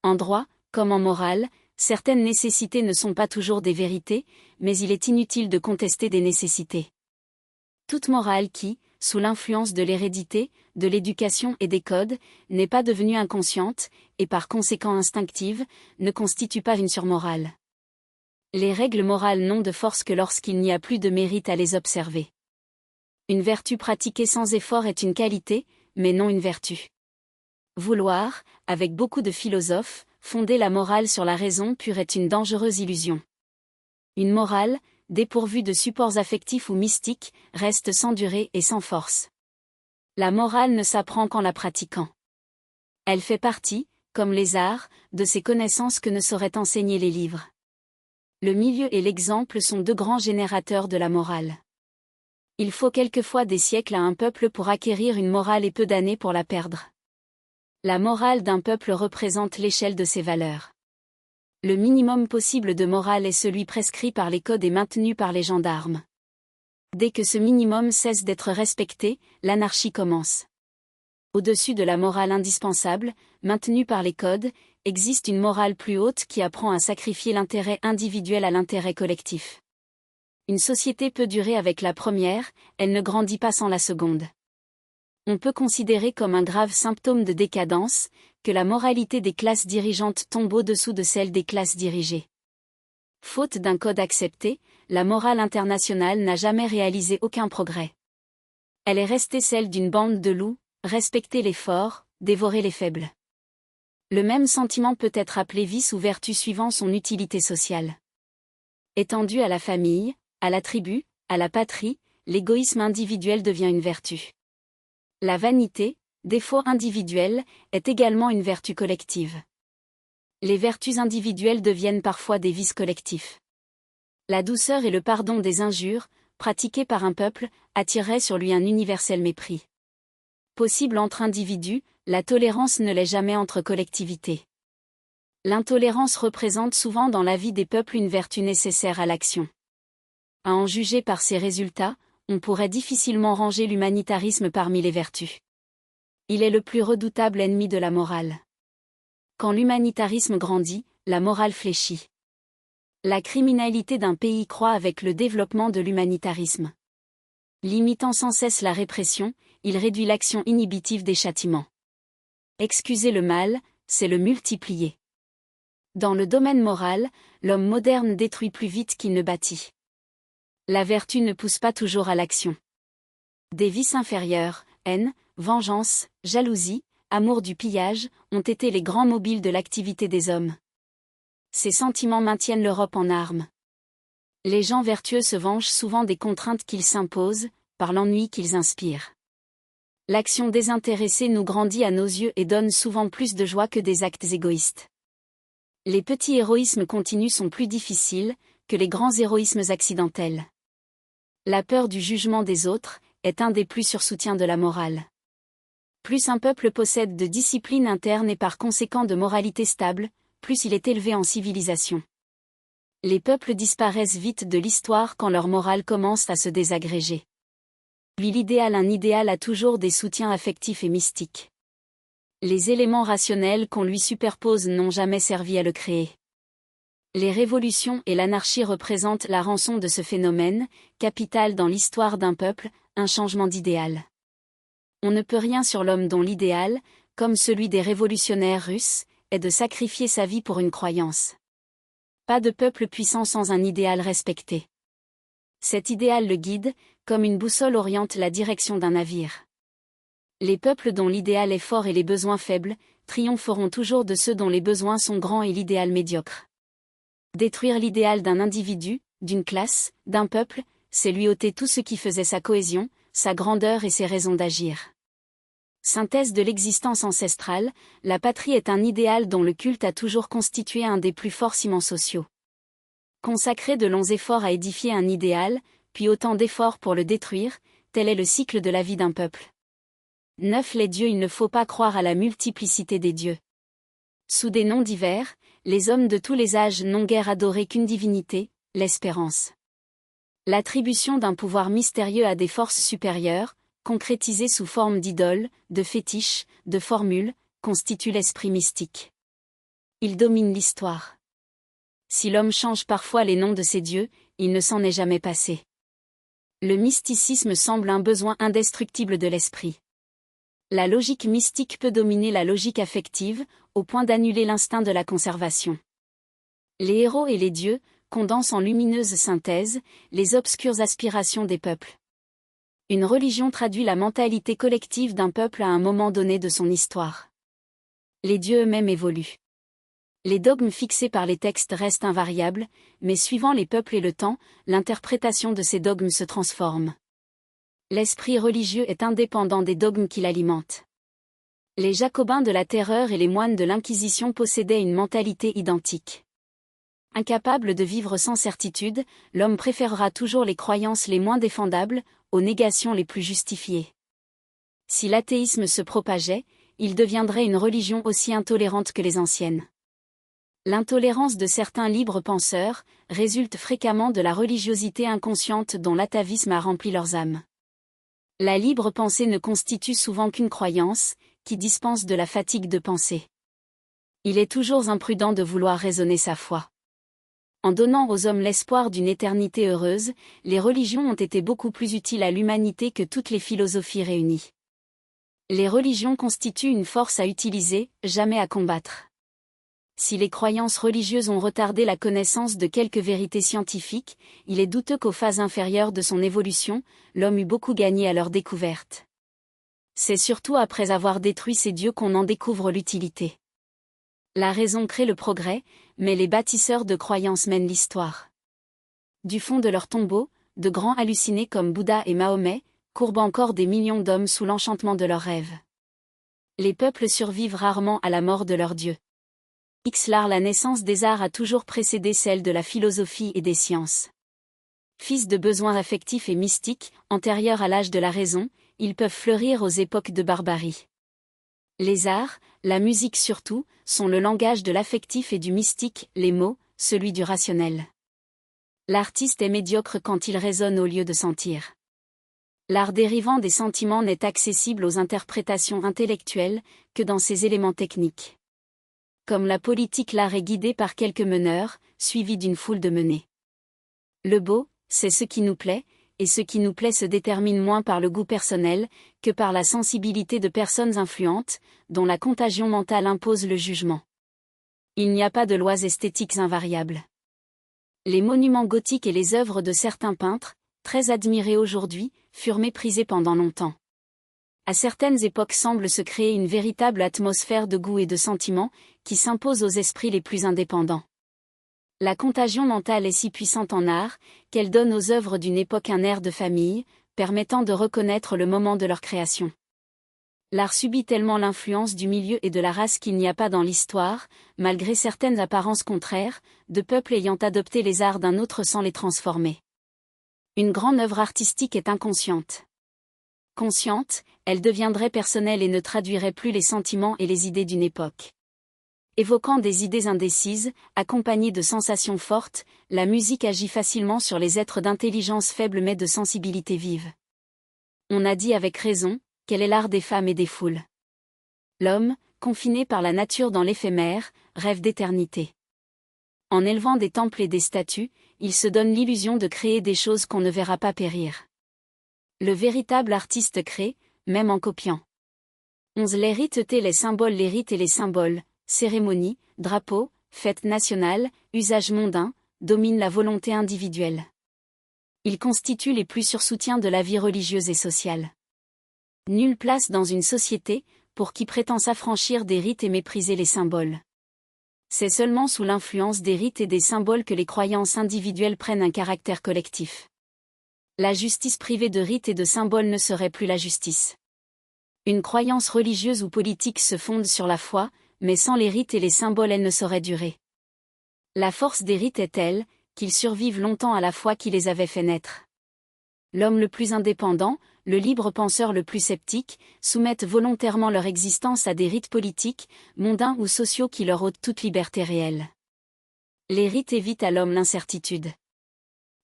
En droit, comme en morale, certaines nécessités ne sont pas toujours des vérités, mais il est inutile de contester des nécessités. Toute morale qui, sous l'influence de l'hérédité, de l'éducation et des codes, n'est pas devenue inconsciente, et par conséquent instinctive, ne constitue pas une surmorale. Les règles morales n'ont de force que lorsqu'il n'y a plus de mérite à les observer. Une vertu pratiquée sans effort est une qualité, mais non une vertu. Vouloir, avec beaucoup de philosophes, fonder la morale sur la raison pure est une dangereuse illusion. Une morale, dépourvue de supports affectifs ou mystiques, reste sans durée et sans force. La morale ne s'apprend qu'en la pratiquant. Elle fait partie, comme les arts, de ces connaissances que ne sauraient enseigner les livres. Le milieu et l'exemple sont deux grands générateurs de la morale. Il faut quelquefois des siècles à un peuple pour acquérir une morale et peu d'années pour la perdre. La morale d'un peuple représente l'échelle de ses valeurs. Le minimum possible de morale est celui prescrit par les codes et maintenu par les gendarmes. Dès que ce minimum cesse d'être respecté, l'anarchie commence. Au-dessus de la morale indispensable, maintenue par les codes, existe une morale plus haute qui apprend à sacrifier l'intérêt individuel à l'intérêt collectif. Une société peut durer avec la première, elle ne grandit pas sans la seconde. On peut considérer comme un grave symptôme de décadence, que la moralité des classes dirigeantes tombe au-dessous de celle des classes dirigées. Faute d'un code accepté, la morale internationale n'a jamais réalisé aucun progrès. Elle est restée celle d'une bande de loups, respecter les forts, dévorer les faibles. Le même sentiment peut être appelé vice ou vertu suivant son utilité sociale. Étendu à la famille, à la tribu, à la patrie, l'égoïsme individuel devient une vertu. La vanité, défaut individuel, est également une vertu collective. Les vertus individuelles deviennent parfois des vices collectifs. La douceur et le pardon des injures, pratiqués par un peuple, attireraient sur lui un universel mépris. Possible entre individus, la tolérance ne l'est jamais entre collectivités. L'intolérance représente souvent dans la vie des peuples une vertu nécessaire à l'action. À en juger par ses résultats, on pourrait difficilement ranger l'humanitarisme parmi les vertus. Il est le plus redoutable ennemi de la morale. Quand l'humanitarisme grandit, la morale fléchit. La criminalité d'un pays croît avec le développement de l'humanitarisme. Limitant sans cesse la répression, il réduit l'action inhibitive des châtiments. Excuser le mal, c'est le multiplier. Dans le domaine moral, l'homme moderne détruit plus vite qu'il ne bâtit. La vertu ne pousse pas toujours à l'action. Des vices inférieurs, haine, vengeance, jalousie, amour du pillage, ont été les grands mobiles de l'activité des hommes. Ces sentiments maintiennent l'Europe en armes. Les gens vertueux se vengent souvent des contraintes qu'ils s'imposent, par l'ennui qu'ils inspirent. L'action désintéressée nous grandit à nos yeux et donne souvent plus de joie que des actes égoïstes. Les petits héroïsmes continus sont plus difficiles que les grands héroïsmes accidentels. La peur du jugement des autres est un des plus sûrs soutiens de la morale. Plus un peuple possède de discipline interne et par conséquent de moralité stable, plus il est élevé en civilisation. Les peuples disparaissent vite de l'histoire quand leur morale commence à se désagréger. Puis un idéal a toujours des soutiens affectifs et mystiques. Les éléments rationnels qu'on lui superpose n'ont jamais servi à le créer. Les révolutions et l'anarchie représentent la rançon de ce phénomène, capital dans l'histoire d'un peuple, un changement d'idéal. On ne peut rien sur l'homme dont l'idéal, comme celui des révolutionnaires russes, est de sacrifier sa vie pour une croyance. Pas de peuple puissant sans un idéal respecté. Cet idéal le guide, comme une boussole oriente la direction d'un navire. Les peuples dont l'idéal est fort et les besoins faibles, triompheront toujours de ceux dont les besoins sont grands et l'idéal médiocre. Détruire l'idéal d'un individu, d'une classe, d'un peuple, c'est lui ôter tout ce qui faisait sa cohésion, sa grandeur et ses raisons d'agir. Synthèse de l'existence ancestrale, la patrie est un idéal dont le culte a toujours constitué un des plus forts ciments sociaux. Consacrer de longs efforts à édifier un idéal, puis autant d'efforts pour le détruire, tel est le cycle de la vie d'un peuple. 9. Les dieux. Il ne faut pas croire à la multiplicité des dieux. Sous des noms divers, les hommes de tous les âges n'ont guère adoré qu'une divinité, l'espérance. L'attribution d'un pouvoir mystérieux à des forces supérieures, concrétisées sous forme d'idoles, de fétiches, de formules, constitue l'esprit mystique. Il domine l'histoire. Si l'homme change parfois les noms de ses dieux, il ne s'en est jamais passé. Le mysticisme semble un besoin indestructible de l'esprit. La logique mystique peut dominer la logique affective, au point d'annuler l'instinct de la conservation. Les héros et les dieux condensent en lumineuse synthèse les obscures aspirations des peuples. Une religion traduit la mentalité collective d'un peuple à un moment donné de son histoire. Les dieux eux-mêmes évoluent. Les dogmes fixés par les textes restent invariables, mais suivant les peuples et le temps, l'interprétation de ces dogmes se transforme. L'esprit religieux est indépendant des dogmes qui l'alimentent. Les Jacobins de la Terreur et les moines de l'Inquisition possédaient une mentalité identique. Incapable de vivre sans certitude, l'homme préférera toujours les croyances les moins défendables, aux négations les plus justifiées. Si l'athéisme se propageait, il deviendrait une religion aussi intolérante que les anciennes. L'intolérance de certains libres penseurs résulte fréquemment de la religiosité inconsciente dont l'atavisme a rempli leurs âmes. La libre pensée ne constitue souvent qu'une croyance, qui dispense de la fatigue de penser. Il est toujours imprudent de vouloir raisonner sa foi. En donnant aux hommes l'espoir d'une éternité heureuse, les religions ont été beaucoup plus utiles à l'humanité que toutes les philosophies réunies. Les religions constituent une force à utiliser, jamais à combattre. Si les croyances religieuses ont retardé la connaissance de quelques vérités scientifiques, il est douteux qu'aux phases inférieures de son évolution, l'homme eût beaucoup gagné à leur découverte. C'est surtout après avoir détruit ces dieux qu'on en découvre l'utilité. La raison crée le progrès, mais les bâtisseurs de croyances mènent l'histoire. Du fond de leurs tombeaux, de grands hallucinés comme Bouddha et Mahomet, courbent encore des millions d'hommes sous l'enchantement de leurs rêves. Les peuples survivent rarement à la mort de leurs dieux. La naissance des arts a toujours précédé celle de la philosophie et des sciences. Fils de besoins affectifs et mystiques, antérieurs à l'âge de la raison, ils peuvent fleurir aux époques de barbarie. Les arts, la musique surtout, sont le langage de l'affectif et du mystique, les mots, celui du rationnel. L'artiste est médiocre quand il raisonne au lieu de sentir. L'art dérivant des sentiments n'est accessible aux interprétations intellectuelles que dans ses éléments techniques. Comme la politique, l'art est guidé par quelques meneurs, suivis d'une foule de menés. Le beau, c'est ce qui nous plaît, et ce qui nous plaît se détermine moins par le goût personnel, que par la sensibilité de personnes influentes, dont la contagion mentale impose le jugement. Il n'y a pas de lois esthétiques invariables. Les monuments gothiques et les œuvres de certains peintres, très admirés aujourd'hui, furent méprisés pendant longtemps. À certaines époques semble se créer une véritable atmosphère de goût et de sentiment, qui s'impose aux esprits les plus indépendants. La contagion mentale est si puissante en art, qu'elle donne aux œuvres d'une époque un air de famille, permettant de reconnaître le moment de leur création. L'art subit tellement l'influence du milieu et de la race qu'il n'y a pas dans l'histoire, malgré certaines apparences contraires, de peuples ayant adopté les arts d'un autre sans les transformer. Une grande œuvre artistique est inconsciente. Consciente, elle deviendrait personnelle et ne traduirait plus les sentiments et les idées d'une époque. Évoquant des idées indécises, accompagnées de sensations fortes, la musique agit facilement sur les êtres d'intelligence faible mais de sensibilité vive. On a dit avec raison, qu'elle est l'art des femmes et des foules. L'homme, confiné par la nature dans l'éphémère, rêve d'éternité. En élevant des temples et des statues, il se donne l'illusion de créer des choses qu'on ne verra pas périr. Le véritable artiste crée, même en copiant. 11. Les rites, les symboles. Les rites et les symboles, cérémonies, drapeaux, fêtes nationales, usages mondains, dominent la volonté individuelle. Ils constituent les plus sûrs soutiens de la vie religieuse et sociale. Nulle place dans une société, pour qui prétend s'affranchir des rites et mépriser les symboles. C'est seulement sous l'influence des rites et des symboles que les croyances individuelles prennent un caractère collectif. La justice privée de rites et de symboles ne serait plus la justice. Une croyance religieuse ou politique se fonde sur la foi, mais sans les rites et les symboles elle ne saurait durer. La force des rites est telle, qu'ils survivent longtemps à la foi qui les avait fait naître. L'homme le plus indépendant, le libre penseur le plus sceptique, soumettent volontairement leur existence à des rites politiques, mondains ou sociaux qui leur ôtent toute liberté réelle. Les rites évitent à l'homme l'incertitude.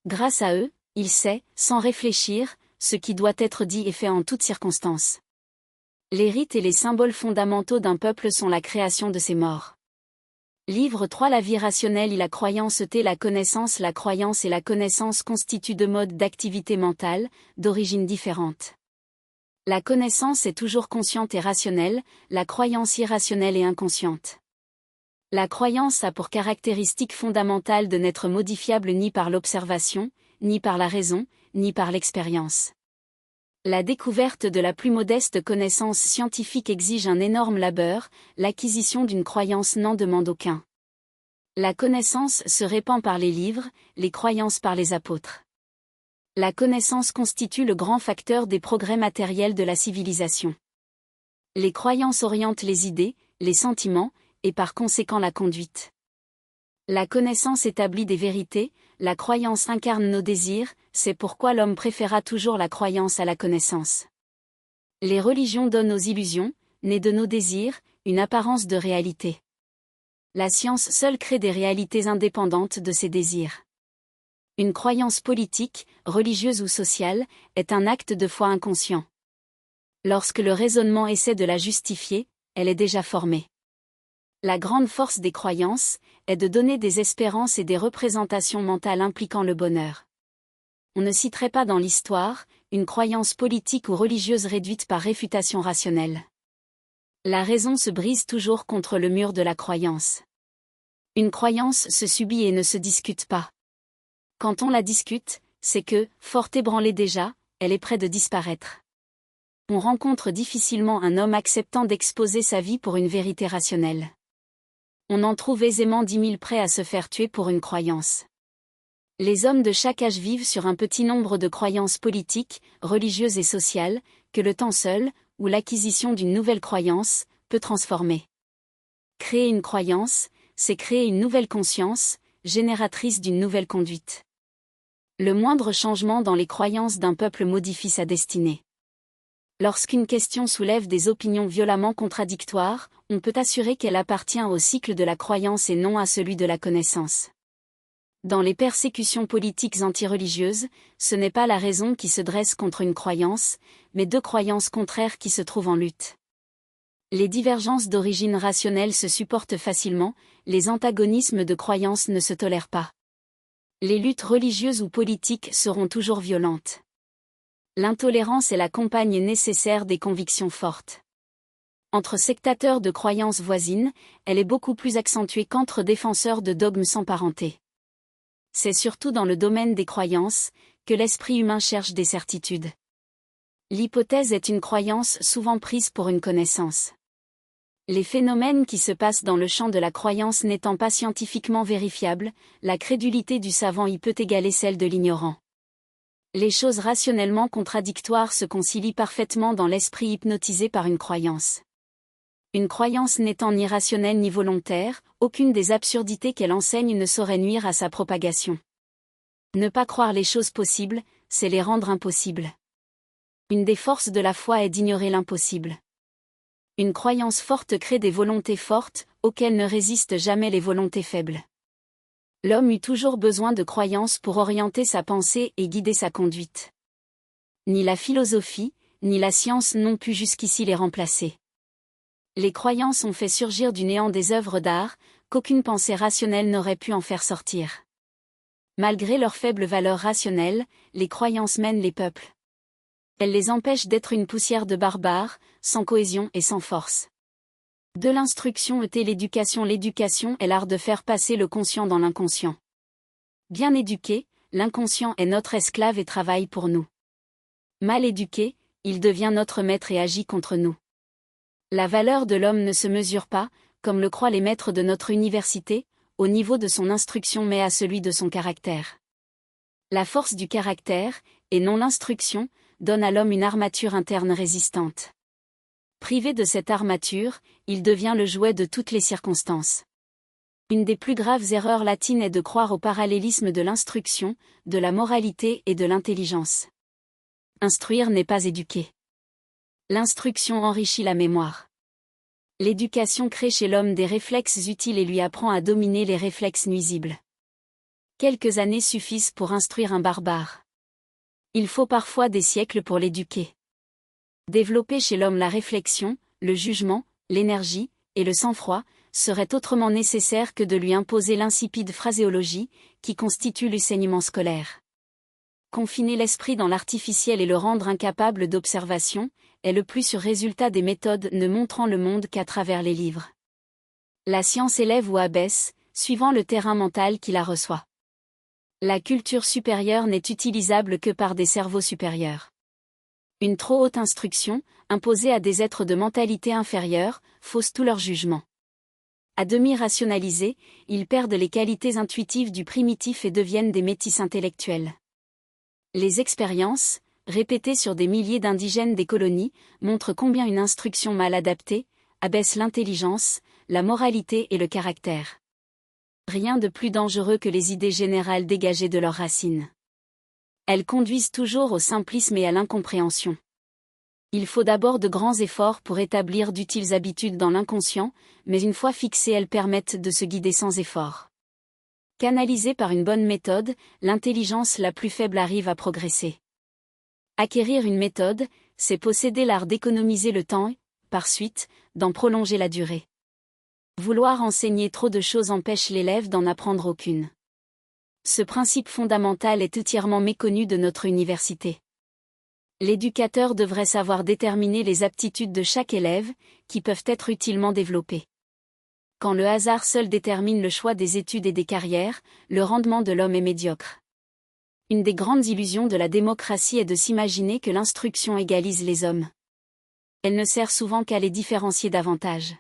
Grâce à eux, il sait, sans réfléchir, ce qui doit être dit et fait en toutes circonstances. Les rites et les symboles fondamentaux d'un peuple sont la création de ses morts. Livre 3 La vie rationnelle et la croyance T La connaissance La croyance et la connaissance constituent deux modes d'activité mentale, d'origine différente. La connaissance est toujours consciente et rationnelle, la croyance irrationnelle et inconsciente. La croyance a pour caractéristique fondamentale de n'être modifiable ni par l'observation, ni par la raison, ni par l'expérience. La découverte de la plus modeste connaissance scientifique exige un énorme labeur, l'acquisition d'une croyance n'en demande aucun. La connaissance se répand par les livres, les croyances par les apôtres. La connaissance constitue le grand facteur des progrès matériels de la civilisation. Les croyances orientent les idées, les sentiments, et par conséquent la conduite. La connaissance établit des vérités, la croyance incarne nos désirs, c'est pourquoi l'homme préféra toujours la croyance à la connaissance. Les religions donnent aux illusions, nées de nos désirs, une apparence de réalité. La science seule crée des réalités indépendantes de ces désirs. Une croyance politique, religieuse ou sociale, est un acte de foi inconscient. Lorsque le raisonnement essaie de la justifier, elle est déjà formée. La grande force des croyances est de donner des espérances et des représentations mentales impliquant le bonheur. On ne citerait pas dans l'histoire une croyance politique ou religieuse réduite par réfutation rationnelle. La raison se brise toujours contre le mur de la croyance. Une croyance se subit et ne se discute pas. Quand on la discute, c'est que, fort ébranlée déjà, elle est près de disparaître. On rencontre difficilement un homme acceptant d'exposer sa vie pour une vérité rationnelle. On en trouve aisément 10 000 prêts à se faire tuer pour une croyance. Les hommes de chaque âge vivent sur un petit nombre de croyances politiques, religieuses et sociales, que le temps seul, ou l'acquisition d'une nouvelle croyance, peut transformer. Créer une croyance, c'est créer une nouvelle conscience, génératrice d'une nouvelle conduite. Le moindre changement dans les croyances d'un peuple modifie sa destinée. Lorsqu'une question soulève des opinions violemment contradictoires, on peut assurer qu'elle appartient au cycle de la croyance et non à celui de la connaissance. Dans les persécutions politiques antireligieuses, ce n'est pas la raison qui se dresse contre une croyance, mais deux croyances contraires qui se trouvent en lutte. Les divergences d'origine rationnelle se supportent facilement, les antagonismes de croyances ne se tolèrent pas. Les luttes religieuses ou politiques seront toujours violentes. L'intolérance est la compagne nécessaire des convictions fortes. Entre sectateurs de croyances voisines, elle est beaucoup plus accentuée qu'entre défenseurs de dogmes sans parenté. C'est surtout dans le domaine des croyances que l'esprit humain cherche des certitudes. L'hypothèse est une croyance souvent prise pour une connaissance. Les phénomènes qui se passent dans le champ de la croyance n'étant pas scientifiquement vérifiables, la crédulité du savant y peut égaler celle de l'ignorant. Les choses rationnellement contradictoires se concilient parfaitement dans l'esprit hypnotisé par une croyance. Une croyance n'étant ni rationnelle ni volontaire, aucune des absurdités qu'elle enseigne ne saurait nuire à sa propagation. Ne pas croire les choses possibles, c'est les rendre impossibles. Une des forces de la foi est d'ignorer l'impossible. Une croyance forte crée des volontés fortes, auxquelles ne résistent jamais les volontés faibles. L'homme eut toujours besoin de croyances pour orienter sa pensée et guider sa conduite. Ni la philosophie, ni la science n'ont pu jusqu'ici les remplacer. Les croyances ont fait surgir du néant des œuvres d'art, qu'aucune pensée rationnelle n'aurait pu en faire sortir. Malgré leur faible valeur rationnelle, les croyances mènent les peuples. Elles les empêchent d'être une poussière de barbares, sans cohésion et sans force. De l'instruction était l'éducation. L'éducation est l'art de faire passer le conscient dans l'inconscient. Bien éduqué, l'inconscient est notre esclave et travaille pour nous. Mal éduqué, il devient notre maître et agit contre nous. La valeur de l'homme ne se mesure pas, comme le croient les maîtres de notre université, au niveau de son instruction mais à celui de son caractère. La force du caractère, et non l'instruction, donne à l'homme une armature interne résistante. Privé de cette armature, il devient le jouet de toutes les circonstances. Une des plus graves erreurs latines est de croire au parallélisme de l'instruction, de la moralité et de l'intelligence. Instruire n'est pas éduquer. L'instruction enrichit la mémoire. L'éducation crée chez l'homme des réflexes utiles et lui apprend à dominer les réflexes nuisibles. Quelques années suffisent pour instruire un barbare. Il faut parfois des siècles pour l'éduquer. Développer chez l'homme la réflexion, le jugement, l'énergie, et le sang-froid, serait autrement nécessaire que de lui imposer l'insipide phraséologie, qui constitue l'enseignement scolaire. Confiner l'esprit dans l'artificiel et le rendre incapable d'observation, est le plus sûr résultat des méthodes ne montrant le monde qu'à travers les livres. La science élève ou abaisse, suivant le terrain mental qui la reçoit. La culture supérieure n'est utilisable que par des cerveaux supérieurs. Une trop haute instruction, imposée à des êtres de mentalité inférieure, fausse tout leur jugement. À demi rationalisés, ils perdent les qualités intuitives du primitif et deviennent des métis intellectuels. Les expériences, répétées sur des milliers d'indigènes des colonies, montrent combien une instruction mal adaptée abaisse l'intelligence, la moralité et le caractère. Rien de plus dangereux que les idées générales dégagées de leurs racines. Elles conduisent toujours au simplisme et à l'incompréhension. Il faut d'abord de grands efforts pour établir d'utiles habitudes dans l'inconscient, mais une fois fixées elles permettent de se guider sans effort. Canalisée par une bonne méthode, l'intelligence la plus faible arrive à progresser. Acquérir une méthode, c'est posséder l'art d'économiser le temps et, par suite, d'en prolonger la durée. Vouloir enseigner trop de choses empêche l'élève d'en apprendre aucune. Ce principe fondamental est entièrement méconnu de notre université. L'éducateur devrait savoir déterminer les aptitudes de chaque élève, qui peuvent être utilement développées. Quand le hasard seul détermine le choix des études et des carrières, le rendement de l'homme est médiocre. Une des grandes illusions de la démocratie est de s'imaginer que l'instruction égalise les hommes. Elle ne sert souvent qu'à les différencier davantage.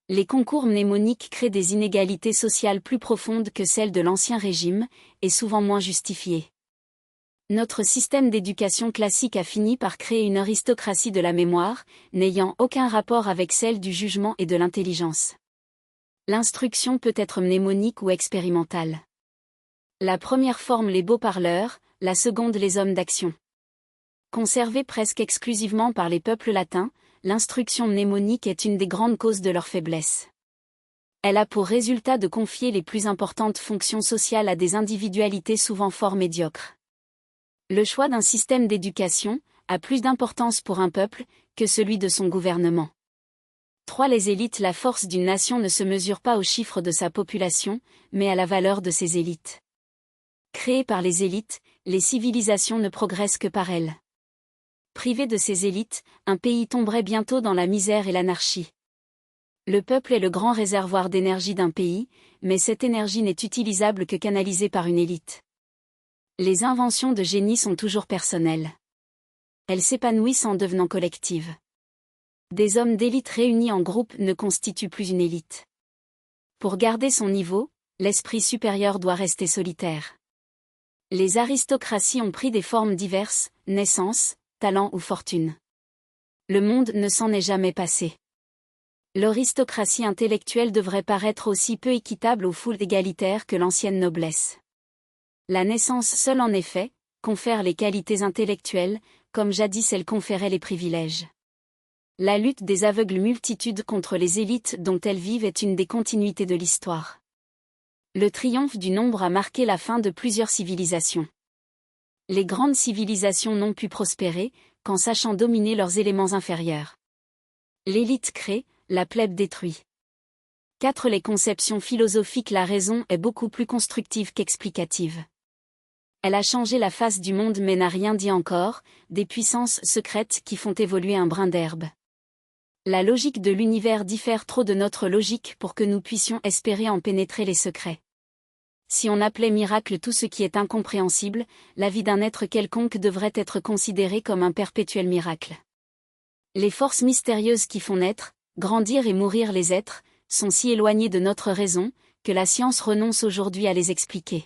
Les concours mnémoniques créent des inégalités sociales plus profondes que celles de l'Ancien Régime, et souvent moins justifiées. Notre système d'éducation classique a fini par créer une aristocratie de la mémoire, n'ayant aucun rapport avec celle du jugement et de l'intelligence. L'instruction peut être mnémonique ou expérimentale. La première forme les beaux parleurs, la seconde les hommes d'action. Conservée presque exclusivement par les peuples latins, l'instruction mnémonique est une des grandes causes de leur faiblesse. Elle a pour résultat de confier les plus importantes fonctions sociales à des individualités souvent fort médiocres. Le choix d'un système d'éducation a plus d'importance pour un peuple que celui de son gouvernement. 3. Les élites. La force d'une nation ne se mesure pas au chiffre de sa population, mais à la valeur de ses élites. Créées par les élites, les civilisations ne progressent que par elles. Privé de ces élites, un pays tomberait bientôt dans la misère et l'anarchie. Le peuple est le grand réservoir d'énergie d'un pays, mais cette énergie n'est utilisable que canalisée par une élite. Les inventions de génie sont toujours personnelles. Elles s'épanouissent en devenant collectives. Des hommes d'élite réunis en groupe ne constituent plus une élite. Pour garder son niveau, l'esprit supérieur doit rester solitaire. Les aristocraties ont pris des formes diverses, naissance, talent ou fortune. Le monde ne s'en est jamais passé. L'aristocratie intellectuelle devrait paraître aussi peu équitable aux foules égalitaires que l'ancienne noblesse. La naissance seule en effet, confère les qualités intellectuelles, comme jadis elle conférait les privilèges. La lutte des aveugles multitudes contre les élites dont elles vivent est une des continuités de l'histoire. Le triomphe du nombre a marqué la fin de plusieurs civilisations. Les grandes civilisations n'ont pu prospérer, qu'en sachant dominer leurs éléments inférieurs. L'élite crée, la plèbe détruit. 4. Les conceptions philosophiques. La raison est beaucoup plus constructive qu'explicative. Elle a changé la face du monde mais n'a rien dit encore, des puissances secrètes qui font évoluer un brin d'herbe. La logique de l'univers diffère trop de notre logique pour que nous puissions espérer en pénétrer les secrets. Si on appelait miracle tout ce qui est incompréhensible, la vie d'un être quelconque devrait être considérée comme un perpétuel miracle. Les forces mystérieuses qui font naître, grandir et mourir les êtres, sont si éloignées de notre raison, que la science renonce aujourd'hui à les expliquer.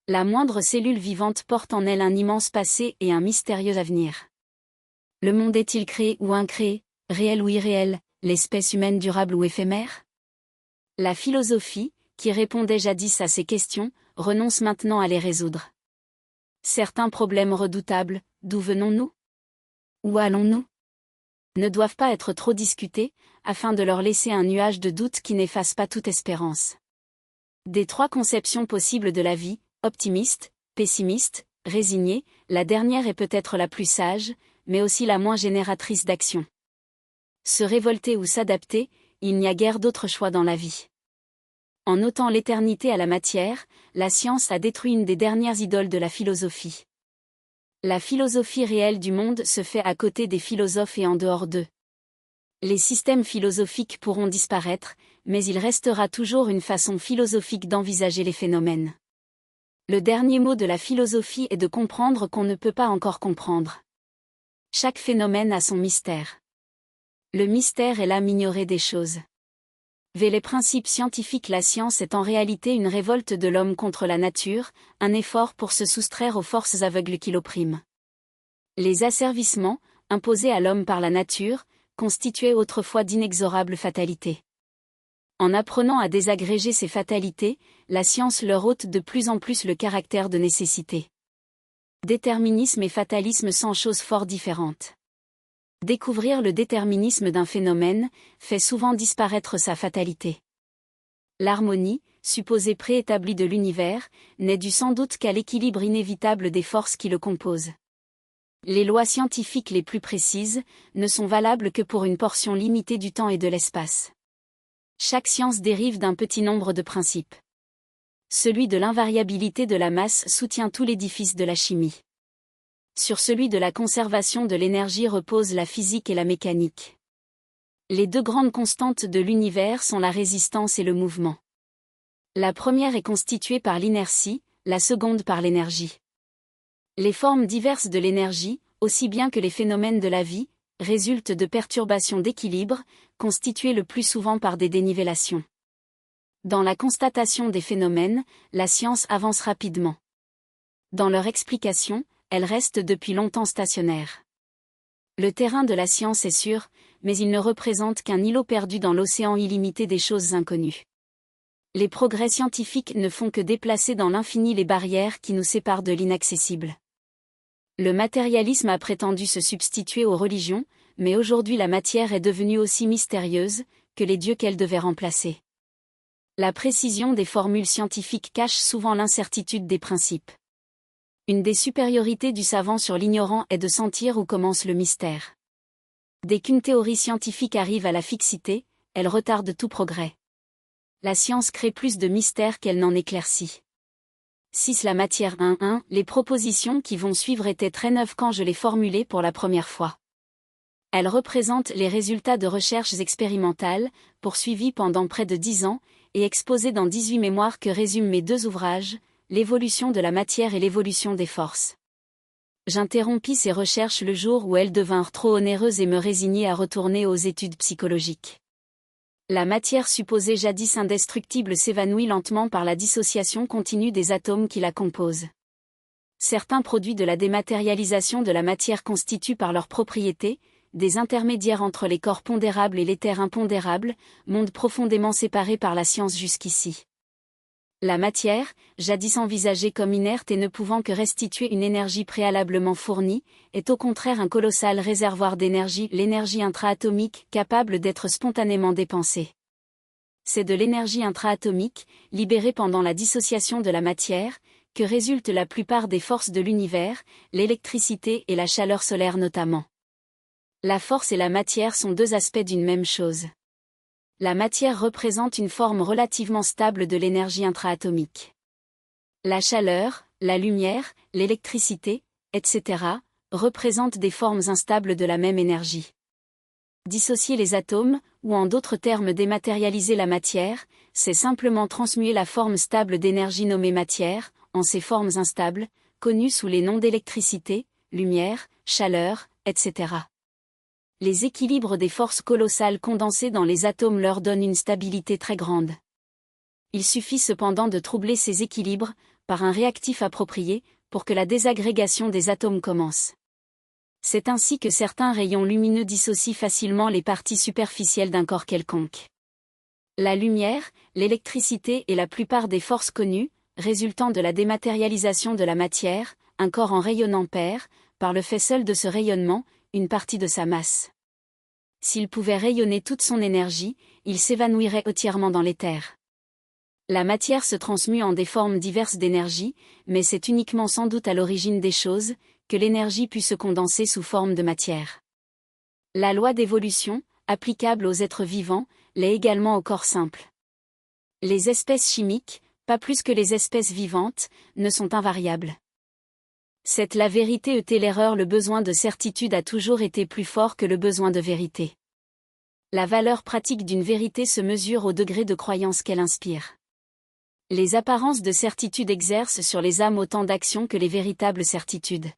La moindre cellule vivante porte en elle un immense passé et un mystérieux avenir. Le monde est-il créé ou incréé, réel ou irréel, l'espèce humaine durable ou éphémère? La philosophie, qui répondait jadis à ces questions, renonce maintenant à les résoudre. Certains problèmes redoutables, d'où venons-nous? Où allons-nous? Ne doivent pas être trop discutés, afin de leur laisser un nuage de doute qui n'efface pas toute espérance. Des trois conceptions possibles de la vie, optimiste, pessimiste, résignée, la dernière est peut-être la plus sage, mais aussi la moins génératrice d'action. Se révolter ou s'adapter, il n'y a guère d'autre choix dans la vie. En ôtant l'éternité à la matière, la science a détruit une des dernières idoles de la philosophie. La philosophie réelle du monde se fait à côté des philosophes et en dehors d'eux. Les systèmes philosophiques pourront disparaître, mais il restera toujours une façon philosophique d'envisager les phénomènes. Le dernier mot de la philosophie est de comprendre qu'on ne peut pas encore comprendre. Chaque phénomène a son mystère. Le mystère est l'âme ignorée des choses. Vers les principes scientifiques, la science est en réalité une révolte de l'homme contre la nature, un effort pour se soustraire aux forces aveugles qui l'oppriment. Les asservissements, imposés à l'homme par la nature, constituaient autrefois d'inexorables fatalités. En apprenant à désagréger ces fatalités, la science leur ôte de plus en plus le caractère de nécessité. Déterminisme et fatalisme sont choses fort différentes. Découvrir le déterminisme d'un phénomène fait souvent disparaître sa fatalité. L'harmonie, supposée préétablie de l'univers, n'est due sans doute qu'à l'équilibre inévitable des forces qui le composent. Les lois scientifiques les plus précises ne sont valables que pour une portion limitée du temps et de l'espace. Chaque science dérive d'un petit nombre de principes. Celui de l'invariabilité de la masse soutient tout l'édifice de la chimie. Sur celui de la conservation de l'énergie reposent la physique et la mécanique. Les deux grandes constantes de l'univers sont la résistance et le mouvement. La première est constituée par l'inertie, la seconde par l'énergie. Les formes diverses de l'énergie, aussi bien que les phénomènes de la vie, résultent de perturbations d'équilibre, constituées le plus souvent par des dénivellations. Dans la constatation des phénomènes, la science avance rapidement. Dans leur explication, elle reste depuis longtemps stationnaire. Le terrain de la science est sûr, mais il ne représente qu'un îlot perdu dans l'océan illimité des choses inconnues. Les progrès scientifiques ne font que déplacer dans l'infini les barrières qui nous séparent de l'inaccessible. Le matérialisme a prétendu se substituer aux religions, mais aujourd'hui la matière est devenue aussi mystérieuse que les dieux qu'elle devait remplacer. La précision des formules scientifiques cache souvent l'incertitude des principes. Une des supériorités du savant sur l'ignorant est de sentir où commence le mystère. Dès qu'une théorie scientifique arrive à la fixité, elle retarde tout progrès. La science crée plus de mystère qu'elle n'en éclaircit. 6. La matière 1.1. Les propositions qui vont suivre étaient très neuves quand je les formulais pour la première fois. Elles représentent les résultats de recherches expérimentales, poursuivies pendant près de 10 ans, et exposées dans 18 mémoires que résument mes deux ouvrages, L'évolution de la matière et l'évolution des forces. J'interrompis ces recherches le jour où elles devinrent trop onéreuses et me résignai à retourner aux études psychologiques. La matière supposée jadis indestructible s'évanouit lentement par la dissociation continue des atomes qui la composent. Certains produits de la dématérialisation de la matière constituent par leurs propriétés des intermédiaires entre les corps pondérables et l'éther impondérable, monde profondément séparé par la science jusqu'ici. La matière, jadis envisagée comme inerte et ne pouvant que restituer une énergie préalablement fournie, est au contraire un colossal réservoir d'énergie, l'énergie intraatomique, capable d'être spontanément dépensée. C'est de l'énergie intraatomique, libérée pendant la dissociation de la matière, que résultent la plupart des forces de l'univers, l'électricité et la chaleur solaire notamment. La force et la matière sont deux aspects d'une même chose. La matière représente une forme relativement stable de l'énergie intraatomique. La chaleur, la lumière, l'électricité, etc., représentent des formes instables de la même énergie. Dissocier les atomes, ou en d'autres termes dématérialiser la matière, c'est simplement transmuer la forme stable d'énergie nommée matière, en ses formes instables, connues sous les noms d'électricité, lumière, chaleur, etc. Les équilibres des forces colossales condensées dans les atomes leur donnent une stabilité très grande. Il suffit cependant de troubler ces équilibres, par un réactif approprié, pour que la désagrégation des atomes commence. C'est ainsi que certains rayons lumineux dissocient facilement les parties superficielles d'un corps quelconque. La lumière, l'électricité et la plupart des forces connues, résultant de la dématérialisation de la matière, un corps en rayonnant perd, par le fait seul de ce rayonnement, une partie de sa masse. S'il pouvait rayonner toute son énergie, il s'évanouirait entièrement dans l'éther. La matière se transmue en des formes diverses d'énergie, mais c'est uniquement sans doute à l'origine des choses, que l'énergie put se condenser sous forme de matière. La loi d'évolution, applicable aux êtres vivants, l'est également au corps simple. Les espèces chimiques, pas plus que les espèces vivantes, ne sont invariables. C'est la vérité était l'erreur. Le besoin de certitude a toujours été plus fort que le besoin de vérité. La valeur pratique d'une vérité se mesure au degré de croyance qu'elle inspire. Les apparences de certitude exercent sur les âmes autant d'action que les véritables certitudes.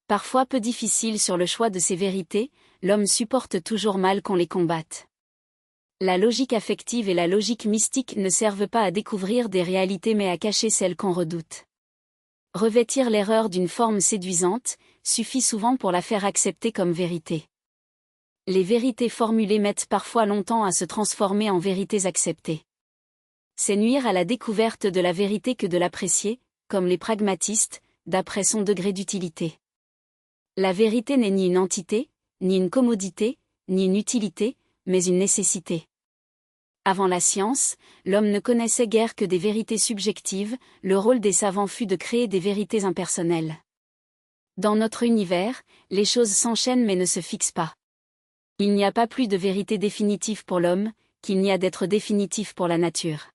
Parfois peu difficile sur le choix de ces vérités, l'homme supporte toujours mal qu'on les combatte. La logique affective et la logique mystique ne servent pas à découvrir des réalités mais à cacher celles qu'on redoute. Revêtir l'erreur d'une forme séduisante, suffit souvent pour la faire accepter comme vérité. Les vérités formulées mettent parfois longtemps à se transformer en vérités acceptées. C'est nuire à la découverte de la vérité que de l'apprécier, comme les pragmatistes, d'après son degré d'utilité. La vérité n'est ni une entité, ni une commodité, ni une utilité, mais une nécessité. Avant la science, l'homme ne connaissait guère que des vérités subjectives, le rôle des savants fut de créer des vérités impersonnelles. Dans notre univers, les choses s'enchaînent mais ne se fixent pas. Il n'y a pas plus de vérité définitive pour l'homme, qu'il n'y a d'être définitif pour la nature.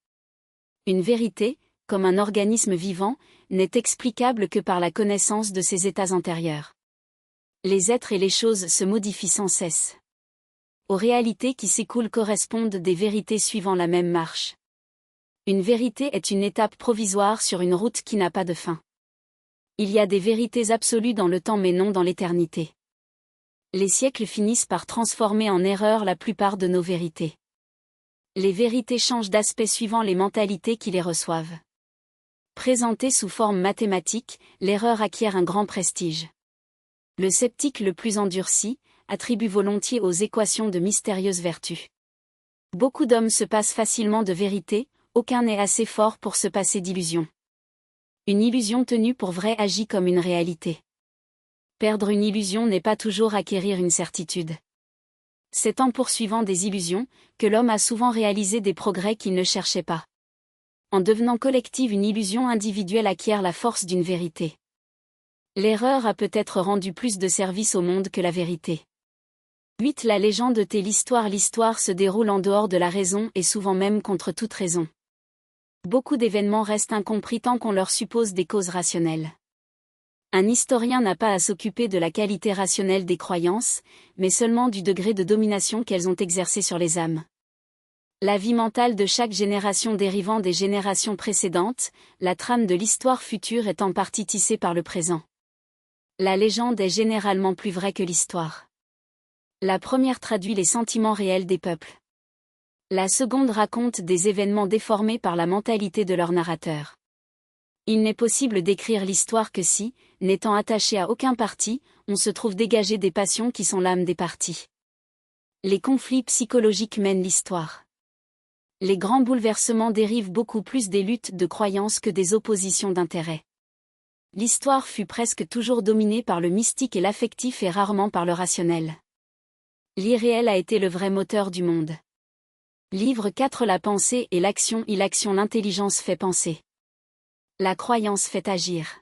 Une vérité, comme un organisme vivant, n'est explicable que par la connaissance de ses états antérieurs. Les êtres et les choses se modifient sans cesse. Aux réalités qui s'écoulent correspondent des vérités suivant la même marche. Une vérité est une étape provisoire sur une route qui n'a pas de fin. Il y a des vérités absolues dans le temps mais non dans l'éternité. Les siècles finissent par transformer en erreur la plupart de nos vérités. Les vérités changent d'aspect suivant les mentalités qui les reçoivent. Présentée sous forme mathématique, l'erreur acquiert un grand prestige. Le sceptique le plus endurci attribue volontiers aux équations de mystérieuses vertus. Beaucoup d'hommes se passent facilement de vérité, aucun n'est assez fort pour se passer d'illusion. Une illusion tenue pour vraie agit comme une réalité. Perdre une illusion n'est pas toujours acquérir une certitude. C'est en poursuivant des illusions que l'homme a souvent réalisé des progrès qu'il ne cherchait pas. En devenant collective, une illusion individuelle acquiert la force d'une vérité. L'erreur a peut-être rendu plus de service au monde que la vérité. 8. La légende est l'histoire. L'histoire se déroule en dehors de la raison et souvent même contre toute raison. Beaucoup d'événements restent incompris tant qu'on leur suppose des causes rationnelles. Un historien n'a pas à s'occuper de la qualité rationnelle des croyances, mais seulement du degré de domination qu'elles ont exercé sur les âmes. La vie mentale de chaque génération dérivant des générations précédentes, la trame de l'histoire future est en partie tissée par le présent. La légende est généralement plus vraie que l'histoire. La première traduit les sentiments réels des peuples. La seconde raconte des événements déformés par la mentalité de leur narrateur. Il n'est possible d'écrire l'histoire que si, n'étant attaché à aucun parti, on se trouve dégagé des passions qui sont l'âme des partis. Les conflits psychologiques mènent l'histoire. Les grands bouleversements dérivent beaucoup plus des luttes de croyances que des oppositions d'intérêts. L'histoire fut presque toujours dominée par le mystique et l'affectif et rarement par le rationnel. L'irréel a été le vrai moteur du monde. Livre 4. La pensée et l'action. L'action. L'intelligence fait penser. La croyance fait agir.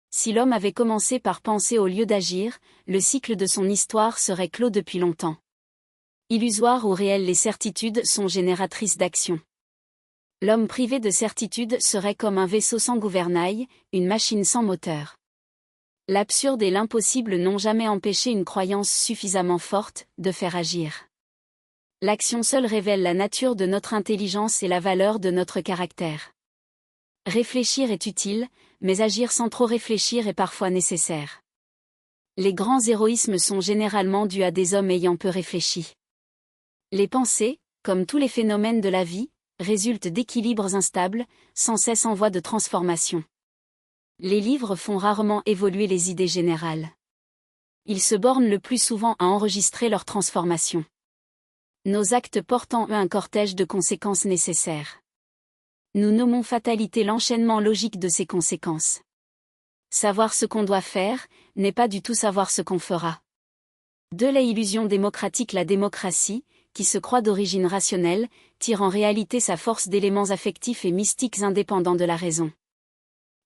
Si l'homme avait commencé par penser au lieu d'agir, le cycle de son histoire serait clos depuis longtemps. Illusoire ou réel, les certitudes sont génératrices d'action. L'homme privé de certitude serait comme un vaisseau sans gouvernail, une machine sans moteur. L'absurde et l'impossible n'ont jamais empêché une croyance suffisamment forte de faire agir. L'action seule révèle la nature de notre intelligence et la valeur de notre caractère. Réfléchir est utile, mais agir sans trop réfléchir est parfois nécessaire. Les grands héroïsmes sont généralement dus à des hommes ayant peu réfléchi. Les pensées, comme tous les phénomènes de la vie, résultent d'équilibres instables, sans cesse en voie de transformation. Les livres font rarement évoluer les idées générales. Ils se bornent le plus souvent à enregistrer leur transformation. Nos actes portent en eux un cortège de conséquences nécessaires. Nous nommons fatalité l'enchaînement logique de ces conséquences. Savoir ce qu'on doit faire, n'est pas du tout savoir ce qu'on fera. De l'illusion démocratique, la démocratie, qui se croit d'origine rationnelle, tire en réalité sa force d'éléments affectifs et mystiques indépendants de la raison.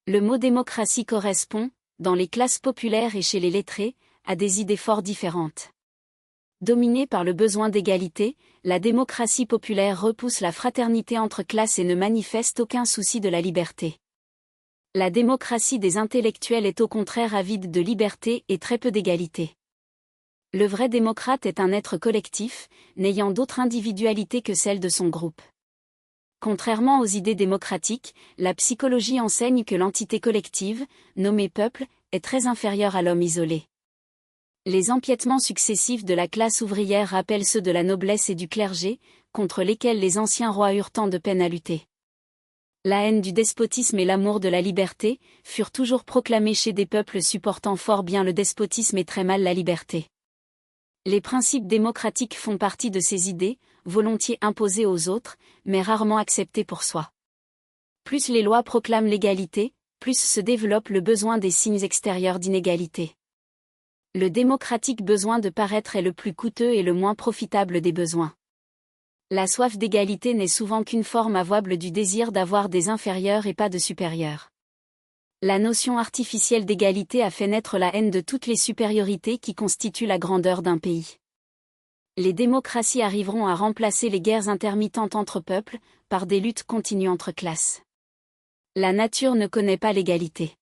Le mot démocratie correspond, dans les classes populaires et chez les lettrés, à des idées fort différentes. Dominée par le besoin d'égalité, la démocratie populaire repousse la fraternité entre classes et ne manifeste aucun souci de la liberté. La démocratie des intellectuels est au contraire avide de liberté et très peu d'égalité. Le vrai démocrate est un être collectif, n'ayant d'autre individualité que celle de son groupe. Contrairement aux idées démocratiques, la psychologie enseigne que l'entité collective, nommée peuple, est très inférieure à l'homme isolé. Les empiètements successifs de la classe ouvrière rappellent ceux de la noblesse et du clergé, contre lesquels les anciens rois eurent tant de peine à lutter. La haine du despotisme et l'amour de la liberté furent toujours proclamés chez des peuples supportant fort bien le despotisme et très mal la liberté. Les principes démocratiques font partie de ces idées, volontiers imposées aux autres, mais rarement acceptées pour soi. Plus les lois proclament l'égalité, plus se développe le besoin des signes extérieurs d'inégalité. Le démocratique besoin de paraître est le plus coûteux et le moins profitable des besoins. La soif d'égalité n'est souvent qu'une forme avouable du désir d'avoir des inférieurs et pas de supérieurs. La notion artificielle d'égalité a fait naître la haine de toutes les supériorités qui constituent la grandeur d'un pays. Les démocraties arriveront à remplacer les guerres intermittentes entre peuples, par des luttes continues entre classes. La nature ne connaît pas l'égalité.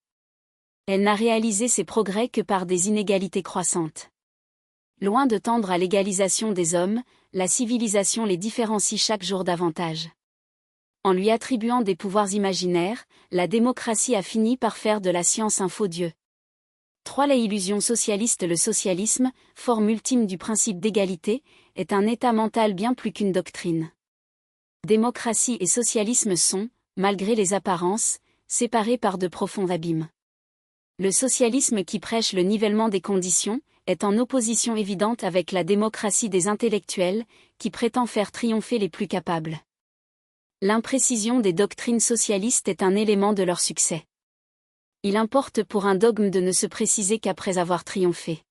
Elle n'a réalisé ses progrès que par des inégalités croissantes. Loin de tendre à l'égalisation des hommes, la civilisation les différencie chaque jour davantage. En lui attribuant des pouvoirs imaginaires, la démocratie a fini par faire de la science un faux dieu. 3. L'illusion socialiste. Le socialisme, forme ultime du principe d'égalité, est un état mental bien plus qu'une doctrine. Démocratie et socialisme sont, malgré les apparences, séparés par de profonds abîmes. Le socialisme qui prêche le nivellement des conditions, est en opposition évidente avec la démocratie des intellectuels, qui prétend faire triompher les plus capables. L'imprécision des doctrines socialistes est un élément de leur succès. Il importe pour un dogme de ne se préciser qu'après avoir triomphé.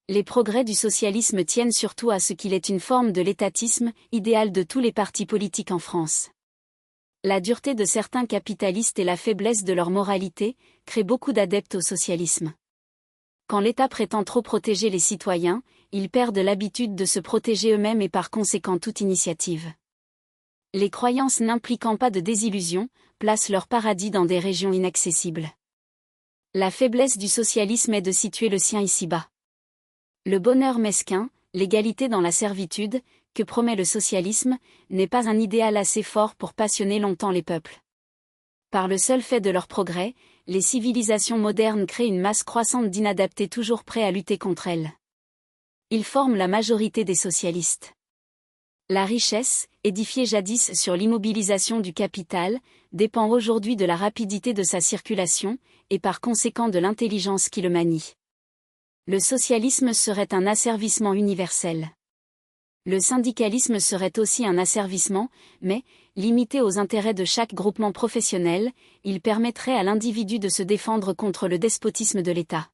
Les progrès du socialisme tiennent surtout à ce qu'il est une forme de l'étatisme, idéal de tous les partis politiques en France. La dureté de certains capitalistes et la faiblesse de leur moralité créent beaucoup d'adeptes au socialisme. Quand l'État prétend trop protéger les citoyens, ils perdent l'habitude de se protéger eux-mêmes et par conséquent toute initiative. Les croyances n'impliquant pas de désillusion, placent leur paradis dans des régions inaccessibles. La faiblesse du socialisme est de situer le sien ici-bas. Le bonheur mesquin, l'égalité dans la servitude, que promet le socialisme, n'est pas un idéal assez fort pour passionner longtemps les peuples. Par le seul fait de leur progrès, les civilisations modernes créent une masse croissante d'inadaptés toujours prêts à lutter contre elles. Ils forment la majorité des socialistes. La richesse, édifiée jadis sur l'immobilisation du capital, dépend aujourd'hui de la rapidité de sa circulation, et par conséquent de l'intelligence qui le manie. Le socialisme serait un asservissement universel. Le syndicalisme serait aussi un asservissement, mais, limité aux intérêts de chaque groupement professionnel, il permettrait à l'individu de se défendre contre le despotisme de l'État.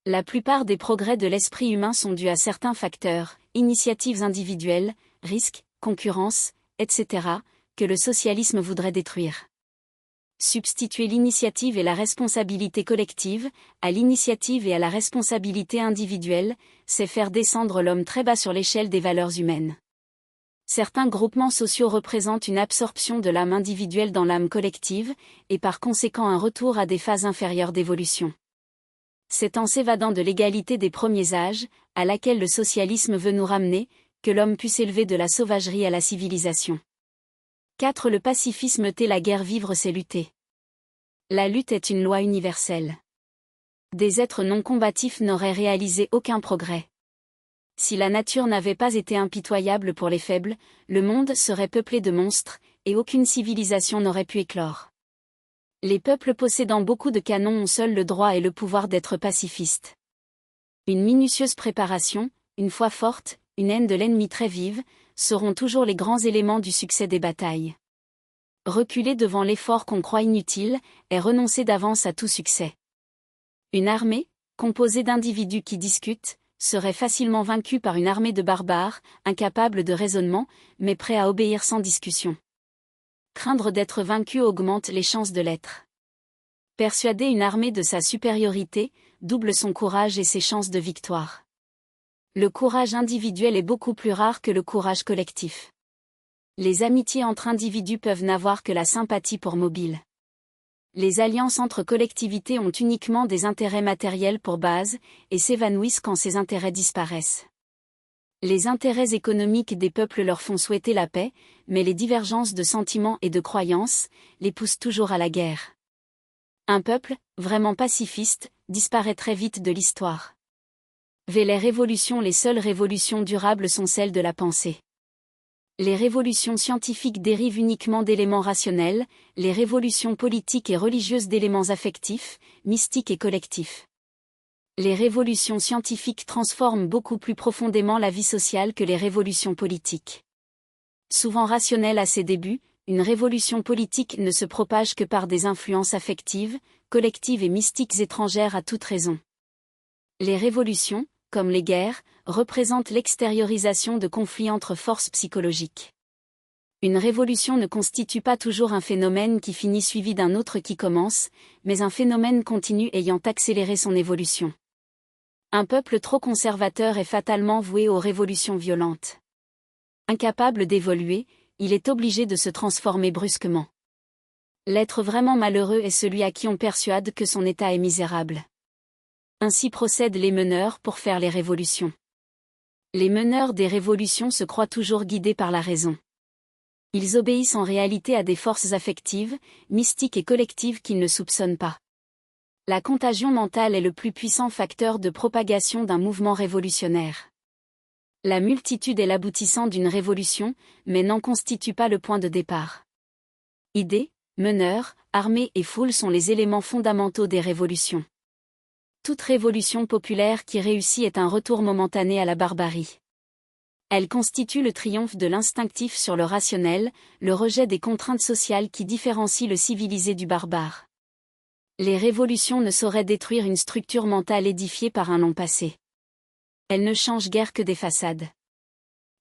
La plupart des progrès de l'esprit humain sont dus à certains facteurs, initiatives individuelles, risques, concurrence, etc., que le socialisme voudrait détruire. Substituer l'initiative et la responsabilité collective, à l'initiative et à la responsabilité individuelle, c'est faire descendre l'homme très bas sur l'échelle des valeurs humaines. Certains groupements sociaux représentent une absorption de l'âme individuelle dans l'âme collective, et par conséquent un retour à des phases inférieures d'évolution. C'est en s'évadant de l'égalité des premiers âges, à laquelle le socialisme veut nous ramener, que l'homme put s'élever de la sauvagerie à la civilisation. 4. Le pacifisme tait la guerre, vivre c'est lutter. La lutte est une loi universelle. Des êtres non combatifs n'auraient réalisé aucun progrès. Si la nature n'avait pas été impitoyable pour les faibles, le monde serait peuplé de monstres, et aucune civilisation n'aurait pu éclore. Les peuples possédant beaucoup de canons ont seuls le droit et le pouvoir d'être pacifistes. Une minutieuse préparation, une foi forte, une haine de l'ennemi très vive, seront toujours les grands éléments du succès des batailles. Reculer devant l'effort qu'on croit inutile, est renoncer d'avance à tout succès. Une armée, composée d'individus qui discutent, serait facilement vaincue par une armée de barbares, incapables de raisonnement, mais prêts à obéir sans discussion. Craindre d'être vaincu augmente les chances de l'être. Persuader une armée de sa supériorité, double son courage et ses chances de victoire. Le courage individuel est beaucoup plus rare que le courage collectif. Les amitiés entre individus peuvent n'avoir que la sympathie pour mobile. Les alliances entre collectivités ont uniquement des intérêts matériels pour base, et s'évanouissent quand ces intérêts disparaissent. Les intérêts économiques des peuples leur font souhaiter la paix, mais les divergences de sentiments et de croyances les poussent toujours à la guerre. Un peuple, vraiment pacifiste, disparaît très vite de l'histoire. Les révolutions, les seules révolutions durables sont celles de la pensée. Les révolutions scientifiques dérivent uniquement d'éléments rationnels, les révolutions politiques et religieuses d'éléments affectifs, mystiques et collectifs. Les révolutions scientifiques transforment beaucoup plus profondément la vie sociale que les révolutions politiques. Souvent rationnelle à ses débuts, une révolution politique ne se propage que par des influences affectives, collectives et mystiques étrangères à toute raison. Les révolutions, comme les guerres, représentent l'extériorisation de conflits entre forces psychologiques. Une révolution ne constitue pas toujours un phénomène qui finit suivi d'un autre qui commence, mais un phénomène continu ayant accéléré son évolution. Un peuple trop conservateur est fatalement voué aux révolutions violentes. Incapable d'évoluer, il est obligé de se transformer brusquement. L'être vraiment malheureux est celui à qui on persuade que son état est misérable. Ainsi procèdent les meneurs pour faire les révolutions. Les meneurs des révolutions se croient toujours guidés par la raison. Ils obéissent en réalité à des forces affectives, mystiques et collectives qu'ils ne soupçonnent pas. La contagion mentale est le plus puissant facteur de propagation d'un mouvement révolutionnaire. La multitude est l'aboutissant d'une révolution, mais n'en constitue pas le point de départ. Idées, meneurs, armées et foules sont les éléments fondamentaux des révolutions. Toute révolution populaire qui réussit est un retour momentané à la barbarie. Elle constitue le triomphe de l'instinctif sur le rationnel, le rejet des contraintes sociales qui différencient le civilisé du barbare. Les révolutions ne sauraient détruire une structure mentale édifiée par un long passé. Elles ne changent guère que des façades.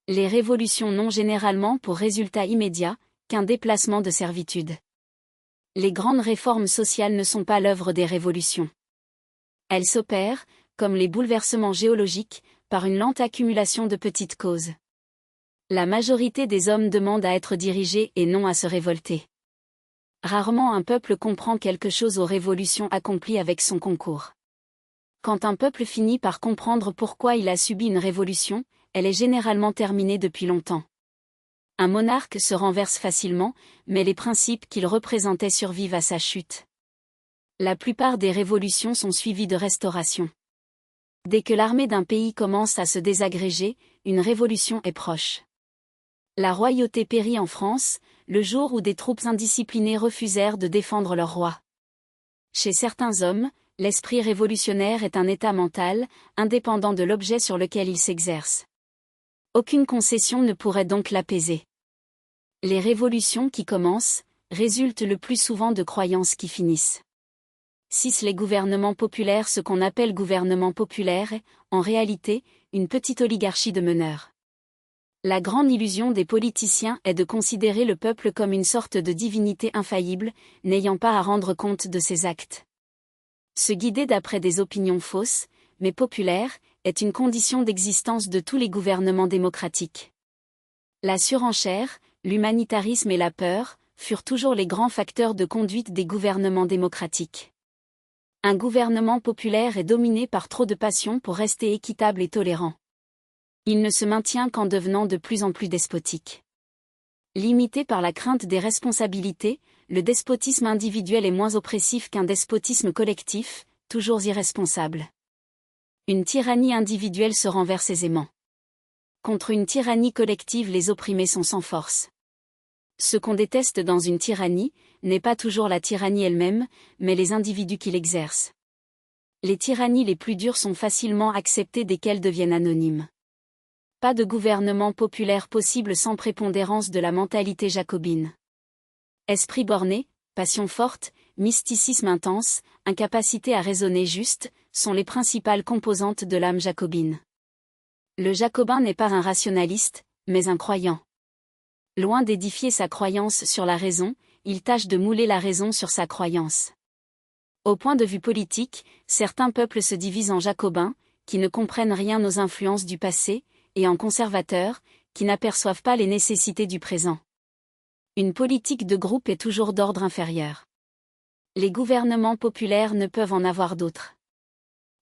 Les révolutions n'ont généralement pour résultat immédiat qu'un déplacement de servitude. Les grandes réformes sociales ne sont pas l'œuvre des révolutions. Elles s'opèrent, comme les bouleversements géologiques, par une lente accumulation de petites causes. La majorité des hommes demandent à être dirigés et non à se révolter. Rarement un peuple comprend quelque chose aux révolutions accomplies avec son concours. Quand un peuple finit par comprendre pourquoi il a subi une révolution, elle est généralement terminée depuis longtemps. Un monarque se renverse facilement, mais les principes qu'il représentait survivent à sa chute. La plupart des révolutions sont suivies de restaurations. Dès que l'armée d'un pays commence à se désagréger, une révolution est proche. La royauté périt en France, le jour où des troupes indisciplinées refusèrent de défendre leur roi. Chez certains hommes, l'esprit révolutionnaire est un état mental, indépendant de l'objet sur lequel il s'exerce. Aucune concession ne pourrait donc l'apaiser. Les révolutions qui commencent, résultent le plus souvent de croyances qui finissent. 6. Les gouvernements populaires. Ce qu'on appelle gouvernement populaire est, en réalité, une petite oligarchie de meneurs. La grande illusion des politiciens est de considérer le peuple comme une sorte de divinité infaillible, n'ayant pas à rendre compte de ses actes. Se guider d'après des opinions fausses, mais populaires, est une condition d'existence de tous les gouvernements démocratiques. La surenchère, l'humanitarisme et la peur furent toujours les grands facteurs de conduite des gouvernements démocratiques. Un gouvernement populaire est dominé par trop de passion pour rester équitable et tolérant. Il ne se maintient qu'en devenant de plus en plus despotique. Limité par la crainte des responsabilités, le despotisme individuel est moins oppressif qu'un despotisme collectif, toujours irresponsable. Une tyrannie individuelle se renverse aisément. Contre une tyrannie collective, les opprimés sont sans force. Ce qu'on déteste dans une tyrannie, n'est pas toujours la tyrannie elle-même, mais les individus qui l'exercent. Les tyrannies les plus dures sont facilement acceptées dès qu'elles deviennent anonymes. Pas de gouvernement populaire possible sans prépondérance de la mentalité jacobine. Esprit borné, passion forte, mysticisme intense, incapacité à raisonner juste, sont les principales composantes de l'âme jacobine. Le jacobin n'est pas un rationaliste, mais un croyant. Loin d'édifier sa croyance sur la raison, il tâche de mouler la raison sur sa croyance. Au point de vue politique, certains peuples se divisent en jacobins, qui ne comprennent rien aux influences du passé, et en conservateurs, qui n'aperçoivent pas les nécessités du présent. Une politique de groupe est toujours d'ordre inférieur. Les gouvernements populaires ne peuvent en avoir d'autres.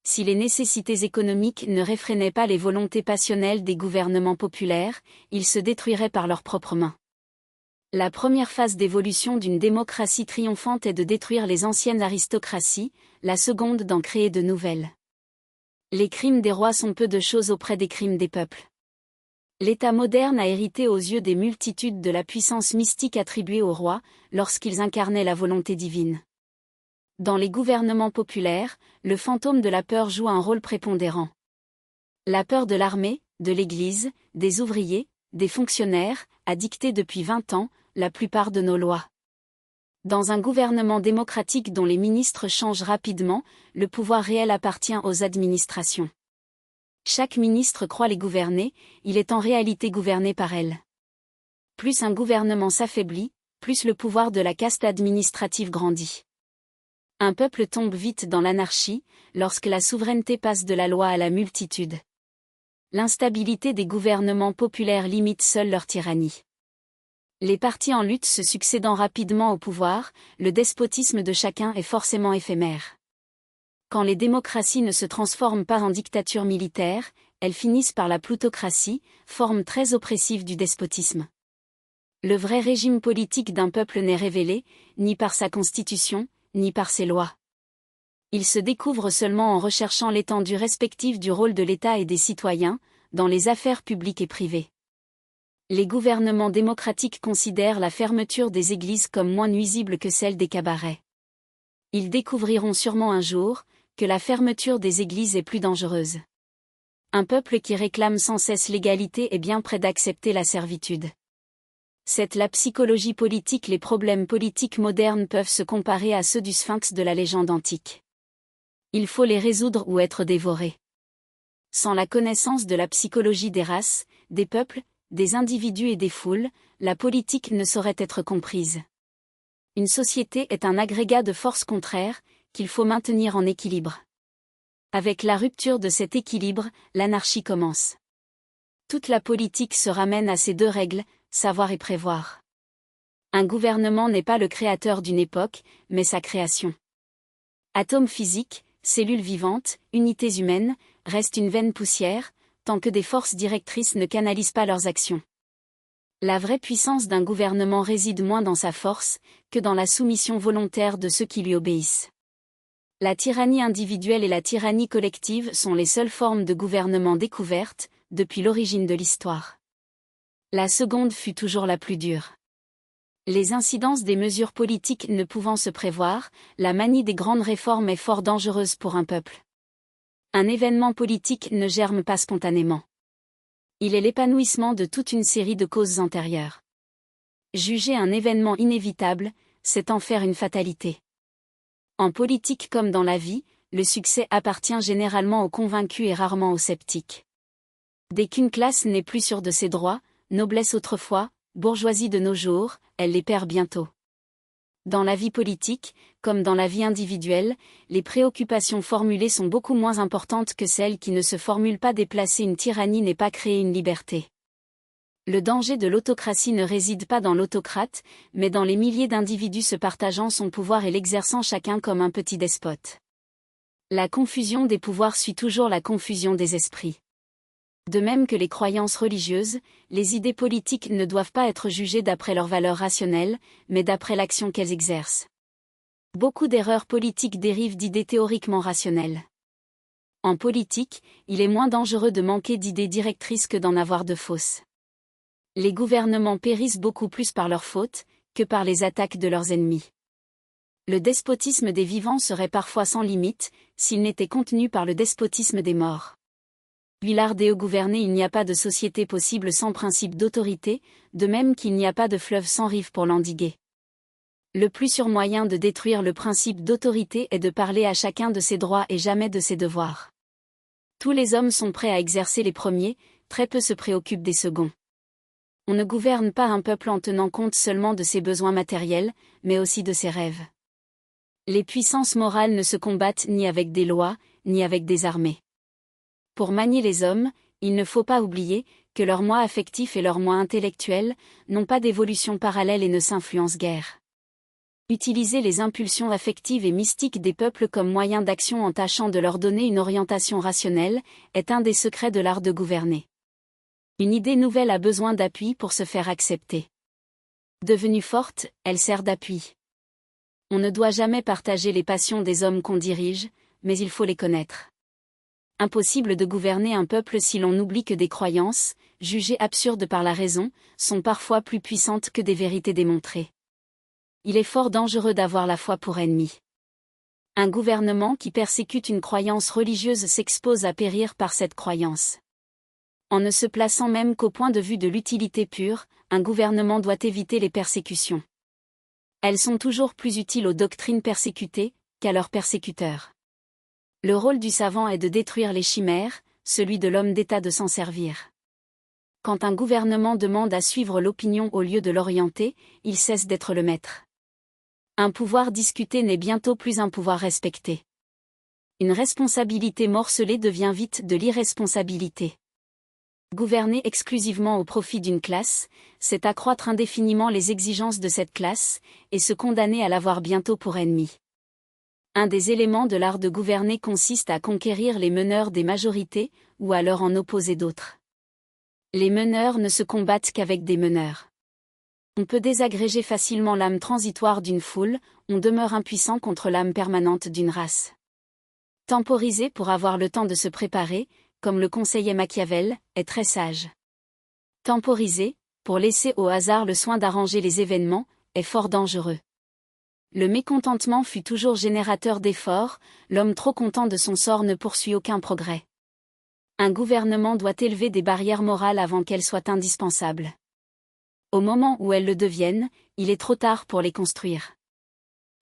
Si les nécessités économiques ne réfrénaient pas les volontés passionnelles des gouvernements populaires, ils se détruiraient par leurs propres mains. La première phase d'évolution d'une démocratie triomphante est de détruire les anciennes aristocraties, la seconde d'en créer de nouvelles. Les crimes des rois sont peu de choses auprès des crimes des peuples. L'État moderne a hérité aux yeux des multitudes de la puissance mystique attribuée aux rois, lorsqu'ils incarnaient la volonté divine. Dans les gouvernements populaires, le fantôme de la peur joue un rôle prépondérant. La peur de l'armée, de l'Église, des ouvriers, des fonctionnaires, a dicté depuis 20 ans, la plupart de nos lois. Dans un gouvernement démocratique dont les ministres changent rapidement, le pouvoir réel appartient aux administrations. Chaque ministre croit les gouverner, il est en réalité gouverné par elles. Plus un gouvernement s'affaiblit, plus le pouvoir de la caste administrative grandit. Un peuple tombe vite dans l'anarchie, lorsque la souveraineté passe de la loi à la multitude. L'instabilité des gouvernements populaires limite seule leur tyrannie. Les partis en lutte se succédant rapidement au pouvoir, le despotisme de chacun est forcément éphémère. Quand les démocraties ne se transforment pas en dictature militaire, elles finissent par la plutocratie, forme très oppressive du despotisme. Le vrai régime politique d'un peuple n'est révélé, ni par sa constitution, ni par ses lois. Il se découvre seulement en recherchant l'étendue respective du rôle de l'État et des citoyens, dans les affaires publiques et privées. Les gouvernements démocratiques considèrent la fermeture des églises comme moins nuisible que celle des cabarets. Ils découvriront sûrement un jour, que la fermeture des églises est plus dangereuse. Un peuple qui réclame sans cesse l'égalité est bien près d'accepter la servitude. C'est la psychologie politique. Les problèmes politiques modernes peuvent se comparer à ceux du sphinx de la légende antique. Il faut les résoudre ou être dévorés. Sans la connaissance de la psychologie des races, des peuples, des individus et des foules, la politique ne saurait être comprise. Une société est un agrégat de forces contraires, qu'il faut maintenir en équilibre. Avec la rupture de cet équilibre, l'anarchie commence. Toute la politique se ramène à ces deux règles, savoir et prévoir. Un gouvernement n'est pas le créateur d'une époque, mais sa création. Atomes physiques, cellules vivantes, unités humaines, restent une vaine poussière, tant que des forces directrices ne canalisent pas leurs actions. La vraie puissance d'un gouvernement réside moins dans sa force, que dans la soumission volontaire de ceux qui lui obéissent. La tyrannie individuelle et la tyrannie collective sont les seules formes de gouvernement découvertes, depuis l'origine de l'histoire. La seconde fut toujours la plus dure. Les incidences des mesures politiques ne pouvant se prévoir, la manie des grandes réformes est fort dangereuse pour un peuple. Un événement politique ne germe pas spontanément. Il est l'épanouissement de toute une série de causes antérieures. Juger un événement inévitable, c'est en faire une fatalité. En politique comme dans la vie, le succès appartient généralement aux convaincus et rarement aux sceptiques. Dès qu'une classe n'est plus sûre de ses droits, noblesse autrefois, bourgeoisie de nos jours, elle les perd bientôt. Dans la vie politique, comme dans la vie individuelle, les préoccupations formulées sont beaucoup moins importantes que celles qui ne se formulent pas. Déplacer une tyrannie n'est pas créer une liberté. Le danger de l'autocratie ne réside pas dans l'autocrate, mais dans les milliers d'individus se partageant son pouvoir et l'exerçant chacun comme un petit despote. La confusion des pouvoirs suit toujours la confusion des esprits. De même que les croyances religieuses, les idées politiques ne doivent pas être jugées d'après leurs valeurs rationnelles, mais d'après l'action qu'elles exercent. Beaucoup d'erreurs politiques dérivent d'idées théoriquement rationnelles. En politique, il est moins dangereux de manquer d'idées directrices que d'en avoir de fausses. Les gouvernements périssent beaucoup plus par leurs fautes, que par les attaques de leurs ennemis. Le despotisme des vivants serait parfois sans limite, s'il n'était contenu par le despotisme des morts. Huillard gouverner il n'y a pas de société possible sans principe d'autorité, de même qu'il n'y a pas de fleuve sans rive pour l'endiguer. Le plus sûr moyen de détruire le principe d'autorité est de parler à chacun de ses droits et jamais de ses devoirs. Tous les hommes sont prêts à exercer les premiers, très peu se préoccupent des seconds. On ne gouverne pas un peuple en tenant compte seulement de ses besoins matériels, mais aussi de ses rêves. Les puissances morales ne se combattent ni avec des lois, ni avec des armées. Pour manier les hommes, il ne faut pas oublier que leurs moi affectifs et leurs moi intellectuels n'ont pas d'évolution parallèle et ne s'influencent guère. Utiliser les impulsions affectives et mystiques des peuples comme moyen d'action en tâchant de leur donner une orientation rationnelle est un des secrets de l'art de gouverner. Une idée nouvelle a besoin d'appui pour se faire accepter. Devenue forte, elle sert d'appui. On ne doit jamais partager les passions des hommes qu'on dirige, mais il faut les connaître. Impossible de gouverner un peuple si l'on oublie que des croyances, jugées absurdes par la raison, sont parfois plus puissantes que des vérités démontrées. Il est fort dangereux d'avoir la foi pour ennemi. Un gouvernement qui persécute une croyance religieuse s'expose à périr par cette croyance. En ne se plaçant même qu'au point de vue de l'utilité pure, un gouvernement doit éviter les persécutions. Elles sont toujours plus utiles aux doctrines persécutées qu'à leurs persécuteurs. Le rôle du savant est de détruire les chimères, celui de l'homme d'État de s'en servir. Quand un gouvernement demande à suivre l'opinion au lieu de l'orienter, il cesse d'être le maître. Un pouvoir discuté n'est bientôt plus un pouvoir respecté. Une responsabilité morcelée devient vite de l'irresponsabilité. Gouverner exclusivement au profit d'une classe, c'est accroître indéfiniment les exigences de cette classe, et se condamner à l'avoir bientôt pour ennemi. Un des éléments de l'art de gouverner consiste à conquérir les meneurs des majorités, ou à leur en opposer d'autres. Les meneurs ne se combattent qu'avec des meneurs. On peut désagréger facilement l'âme transitoire d'une foule, on demeure impuissant contre l'âme permanente d'une race. Temporiser pour avoir le temps de se préparer, comme le conseillait Machiavel, est très sage. Temporiser, pour laisser au hasard le soin d'arranger les événements, est fort dangereux. Le mécontentement fut toujours générateur d'efforts, l'homme trop content de son sort ne poursuit aucun progrès. Un gouvernement doit élever des barrières morales avant qu'elles soient indispensables. Au moment où elles le deviennent, il est trop tard pour les construire.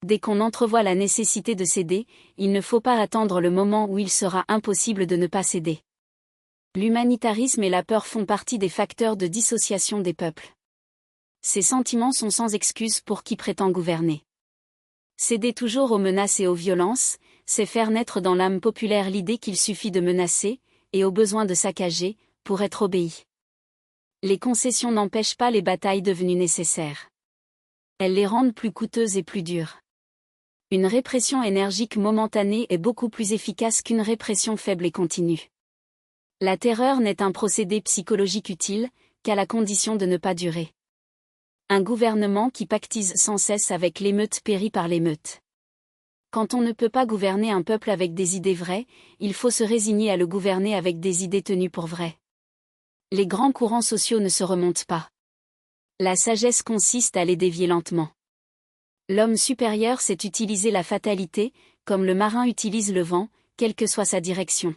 Dès qu'on entrevoit la nécessité de céder, il ne faut pas attendre le moment où il sera impossible de ne pas céder. L'humanitarisme et la peur font partie des facteurs de dissociation des peuples. Ces sentiments sont sans excuse pour qui prétend gouverner. Céder toujours aux menaces et aux violences, c'est faire naître dans l'âme populaire l'idée qu'il suffit de menacer, et au besoin de saccager, pour être obéi. Les concessions n'empêchent pas les batailles devenues nécessaires. Elles les rendent plus coûteuses et plus dures. Une répression énergique momentanée est beaucoup plus efficace qu'une répression faible et continue. La terreur n'est un procédé psychologique utile, qu'à la condition de ne pas durer. Un gouvernement qui pactise sans cesse avec l'émeute périt par l'émeute. Quand on ne peut pas gouverner un peuple avec des idées vraies, il faut se résigner à le gouverner avec des idées tenues pour vraies. Les grands courants sociaux ne se remontent pas. La sagesse consiste à les dévier lentement. L'homme supérieur sait utiliser la fatalité, comme le marin utilise le vent, quelle que soit sa direction.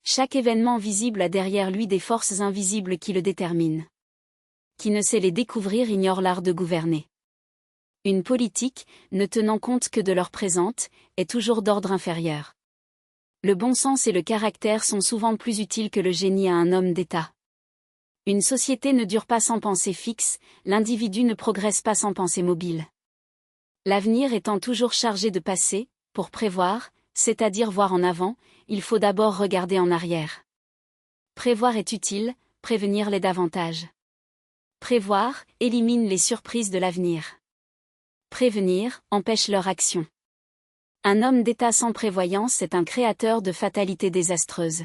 Chaque événement visible a derrière lui des forces invisibles qui le déterminent. Qui ne sait les découvrir ignore l'art de gouverner. Une politique, ne tenant compte que de l'heure présente, est toujours d'ordre inférieur. Le bon sens et le caractère sont souvent plus utiles que le génie à un homme d'État. Une société ne dure pas sans pensée fixe, l'individu ne progresse pas sans pensée mobile. L'avenir étant toujours chargé de passé, pour prévoir, c'est-à-dire voir en avant, il faut d'abord regarder en arrière. Prévoir est utile, prévenir l'est davantage. Prévoir élimine les surprises de l'avenir. Prévenir empêche leur action. Un homme d'État sans prévoyance est un créateur de fatalités désastreuses.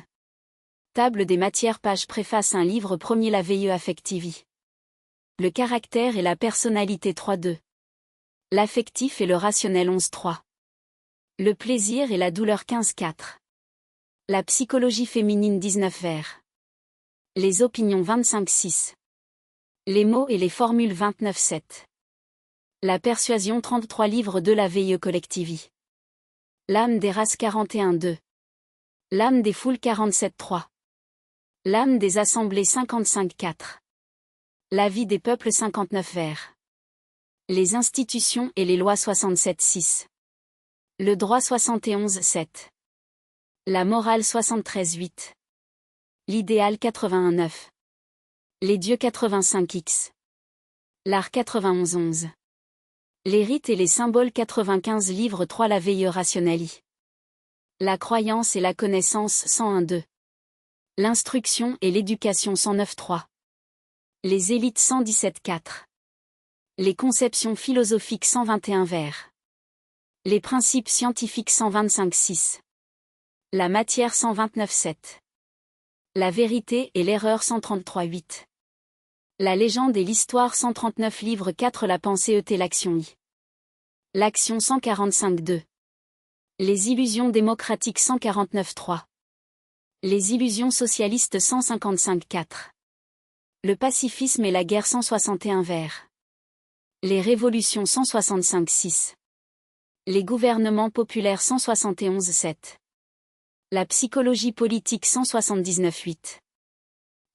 Table des matières page préface un livre premier la veille affectivi. Le caractère et la personnalité 3-2. L'affectif et le rationnel 11-3. Le plaisir et la douleur 15-4. La psychologie féminine 19 vers. Les opinions 25-6. Les mots et les formules 29-7. La persuasion 33 livres de la veille collectivi. L'âme des races 41-2. L'âme des foules 47-3. L'âme des assemblées 55-4. La vie des peuples 59 vers. Les institutions et les lois 67-6. Le droit 71-7. La morale 73-8. L'idéal 81-9. Les dieux 85x. L'art 91-11. Les rites et les symboles 95 livre 3 la veille rationali. La croyance et la connaissance 101-2. L'instruction et l'éducation 109-3. Les élites 117-4. Les conceptions philosophiques 121 vers. Les principes scientifiques 125-6. La matière 129-7. La vérité et l'erreur 133-8. La légende et l'histoire 139 livre 4 la pensée et l'action I. L'action 145-2. Les illusions démocratiques 149-3. Les illusions socialistes 155-4. Le pacifisme et la guerre 161 vers. Les révolutions 165-6. Les gouvernements populaires 171-7. La psychologie politique 179-8.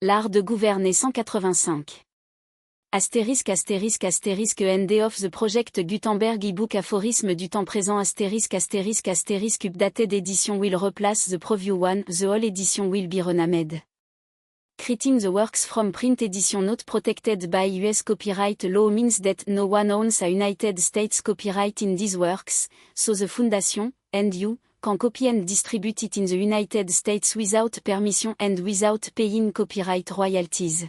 L'art de gouverner 185. Astérisque astérisque astérisque End of the Project Gutenberg e-book aphorisme du temps présent astérisque astérisque astérisque updated edition will replace the preview one, the whole edition will be renamed. Creating the works from print edition not protected by US copyright law means that no one owns a United States copyright in these works, so the foundation, and you, can copy and distribute it in the United States without permission and without paying copyright royalties.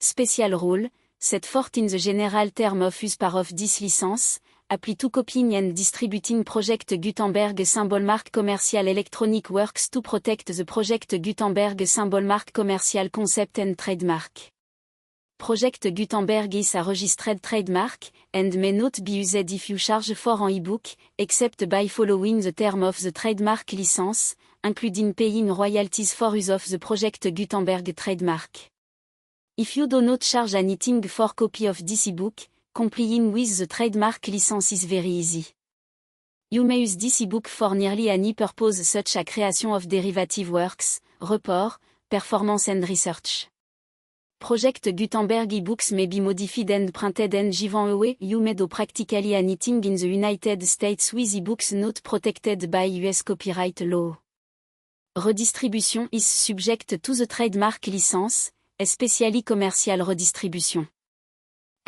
Special rule, set forth in the general term of use par of this license, apply to copying and distributing Project Gutenberg symbol mark commercial electronic works to protect the Project Gutenberg symbol mark commercial concept and trademark. Project Gutenberg is a registered trademark, and may not be used if you charge for an ebook, except by following the term of the trademark license, including paying royalties for use of the Project Gutenberg trademark. If you do not charge anything for copy of this ebook, complying with the trademark license is very easy. You may use this ebook for nearly any purpose such as creation of derivative works, report, performance and research. Project Gutenberg ebooks may be modified and printed and given away. You may do practically anything in the United States with ebooks not protected by US copyright law. Redistribution is subject to the trademark license, especially commercial redistribution.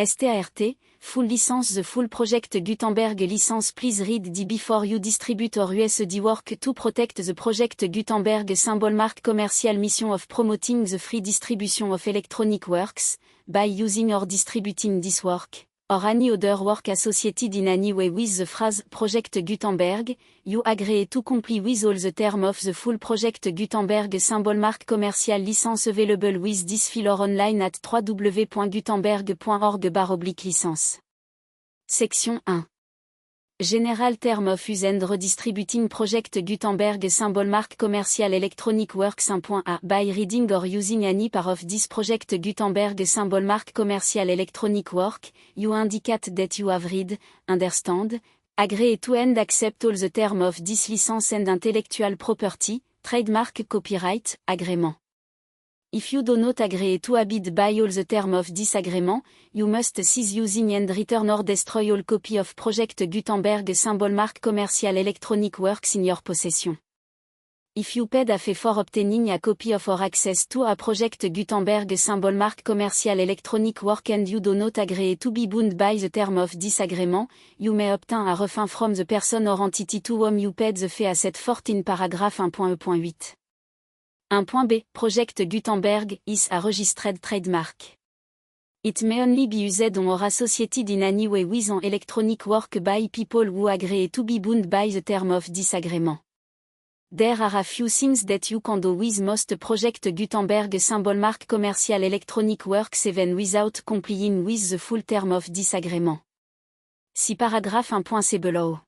START, full license. The full Project Gutenberg license. Please read the before you distribute or use the work to protect the Project Gutenberg symbol mark commercial mission of promoting the free distribution of electronic works, by using or distributing this work, or any other work associated in any way with the phrase Project Gutenberg, you agree to comply with all the terms of the full Project Gutenberg symbol mark commercial license available with this file or online at www.gutenberg.org/licence. Section 1. General term of use and redistributing Project Gutenberg symbol mark commercial electronic works 1.a by reading or using any part of this Project Gutenberg symbol mark commercial electronic work, you indicate that you have read, understand, agree to and accept all the terms of this license and intellectual property, trademark copyright, agreement. If you do not agree to abide by all the terms of this agreement, you must cease using and return or destroy all copy of Project Gutenberg symbol mark commercial electronic works in your possession. If you paid a fee for obtaining a copy of or access to a Project Gutenberg symbol mark commercial electronic work and you do not agree to be bound by the terms of this agreement, you may obtain a refund from the person or entity to whom you paid the fee as set forth in paragraph 1.e.8. 1.b. Project Gutenberg is a registered trademark. It may only be used on or associated in any way with an electronic work by people who agree to be bound by the term of disagreement. There are a few things that you can do with most Project Gutenberg symbol mark commercial electronic works even without complying with the full term of disagreement. See paragraph 1.c below.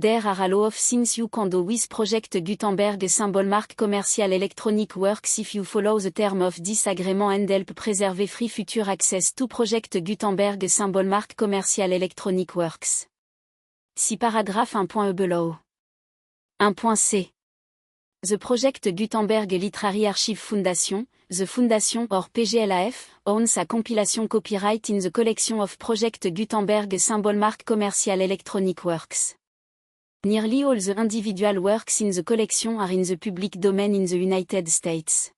There are a lot of things you can do with Project Gutenberg symbol mark commercial electronic works if you follow the term of disagreement and help preserve free future access to Project Gutenberg symbol mark commercial electronic works. See paragraph 1.e below. 1.c. The Project Gutenberg Literary Archive Foundation, the Foundation or PGLAF, owns a compilation copyright in the collection of Project Gutenberg symbol mark commercial electronic works. Nearly all the individual works in the collection are in the public domain in the United States.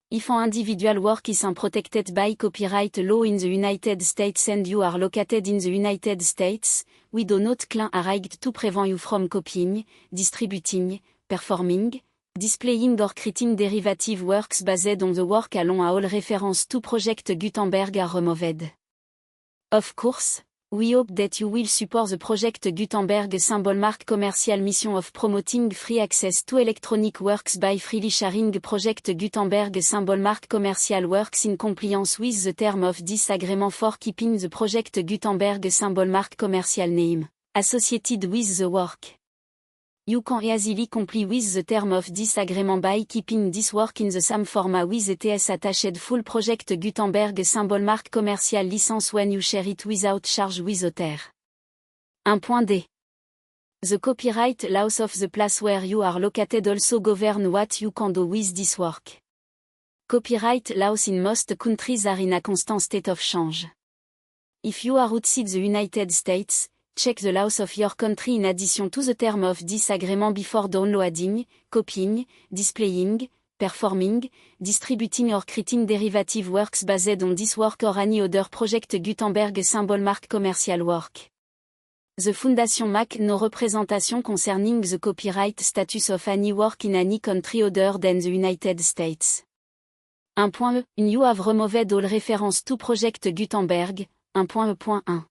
If an individual work is unprotected by copyright law in the United States and you are located in the United States, we do not claim a right to prevent you from copying, distributing, performing, displaying or creating derivative works based on the work alone all reference to Project Gutenberg are removed. Of course, we hope that you will support the Project Gutenberg symbol mark commercial mission of promoting free access to electronic works by freely sharing Project Gutenberg symbol mark commercial works in compliance with the term of disagreement for keeping the Project Gutenberg symbol mark commercial name associated with the work. You can easily comply with the term of disagreement by keeping this work in the same format with ETS attached full Project Gutenberg symbol mark commercial license when you share it without charge with author. 1.d. The copyright laws of the place where you are located also govern what you can do with this work. Copyright laws in most countries are in a constant state of change. If you are outside the United States, check the laws of your country in addition to the term of disagreement before downloading, copying, displaying, performing, distributing or creating derivative works based on this work or any other Project Gutenberg symbol mark commercial work. The Foundation make no representation concerning the copyright status of any work in any country other than the United States. 1.e. You have removed all reference to Project Gutenberg. 1.e.1.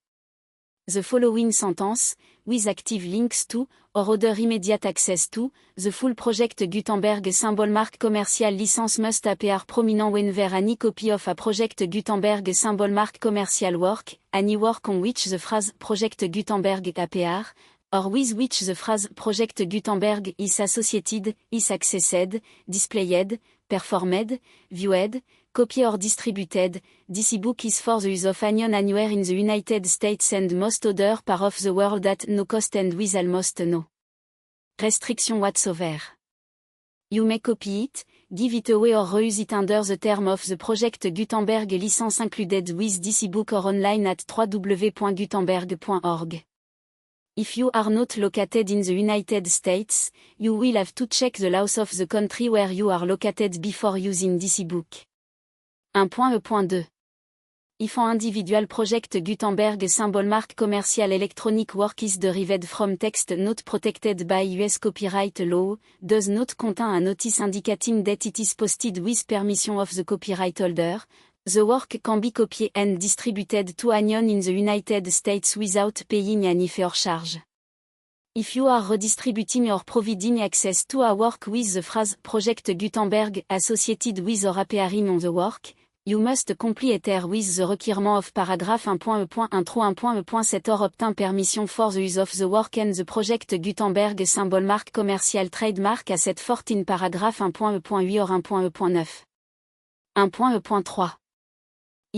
The following sentence, with active links to, or other immediate access to, the full Project Gutenberg symbol mark commercial license must appear prominent whenever any copy of a Project Gutenberg symbol mark commercial work, any work on which the phrase Project Gutenberg appear, or with which the phrase Project Gutenberg is associated, is accessed, displayed, performed, viewed, copied or distributed. This ebook is for the use of anyone anywhere in the United States and most other parts of the world at no cost and with almost no restriction whatsoever. You may copy it, give it away or reuse it under the term of the Project Gutenberg license included with this ebook or online at www.gutenberg.org. If you are not located in the United States, you will have to check the laws of the country where you are located before using this ebook. 1.e.2. If an individual Project Gutenberg symbol mark commercial electronic work is derived from text not protected by US copyright law, does not contain a notice indicating that it is posted with permission of the copyright holder, the work can be copied and distributed to anyone in the United States without paying any fee or charge. If you are redistributing or providing access to a work with the phrase Project Gutenberg associated with or appearing on the work, you must comply either with the requirement of paragraph 1.e.1 through 1.e.7 or obtain permission for the use of the work and the Project Gutenberg symbol mark commercial trademark as set forth in paragraph 1.e.8 or 1.e.9. 1.e.3.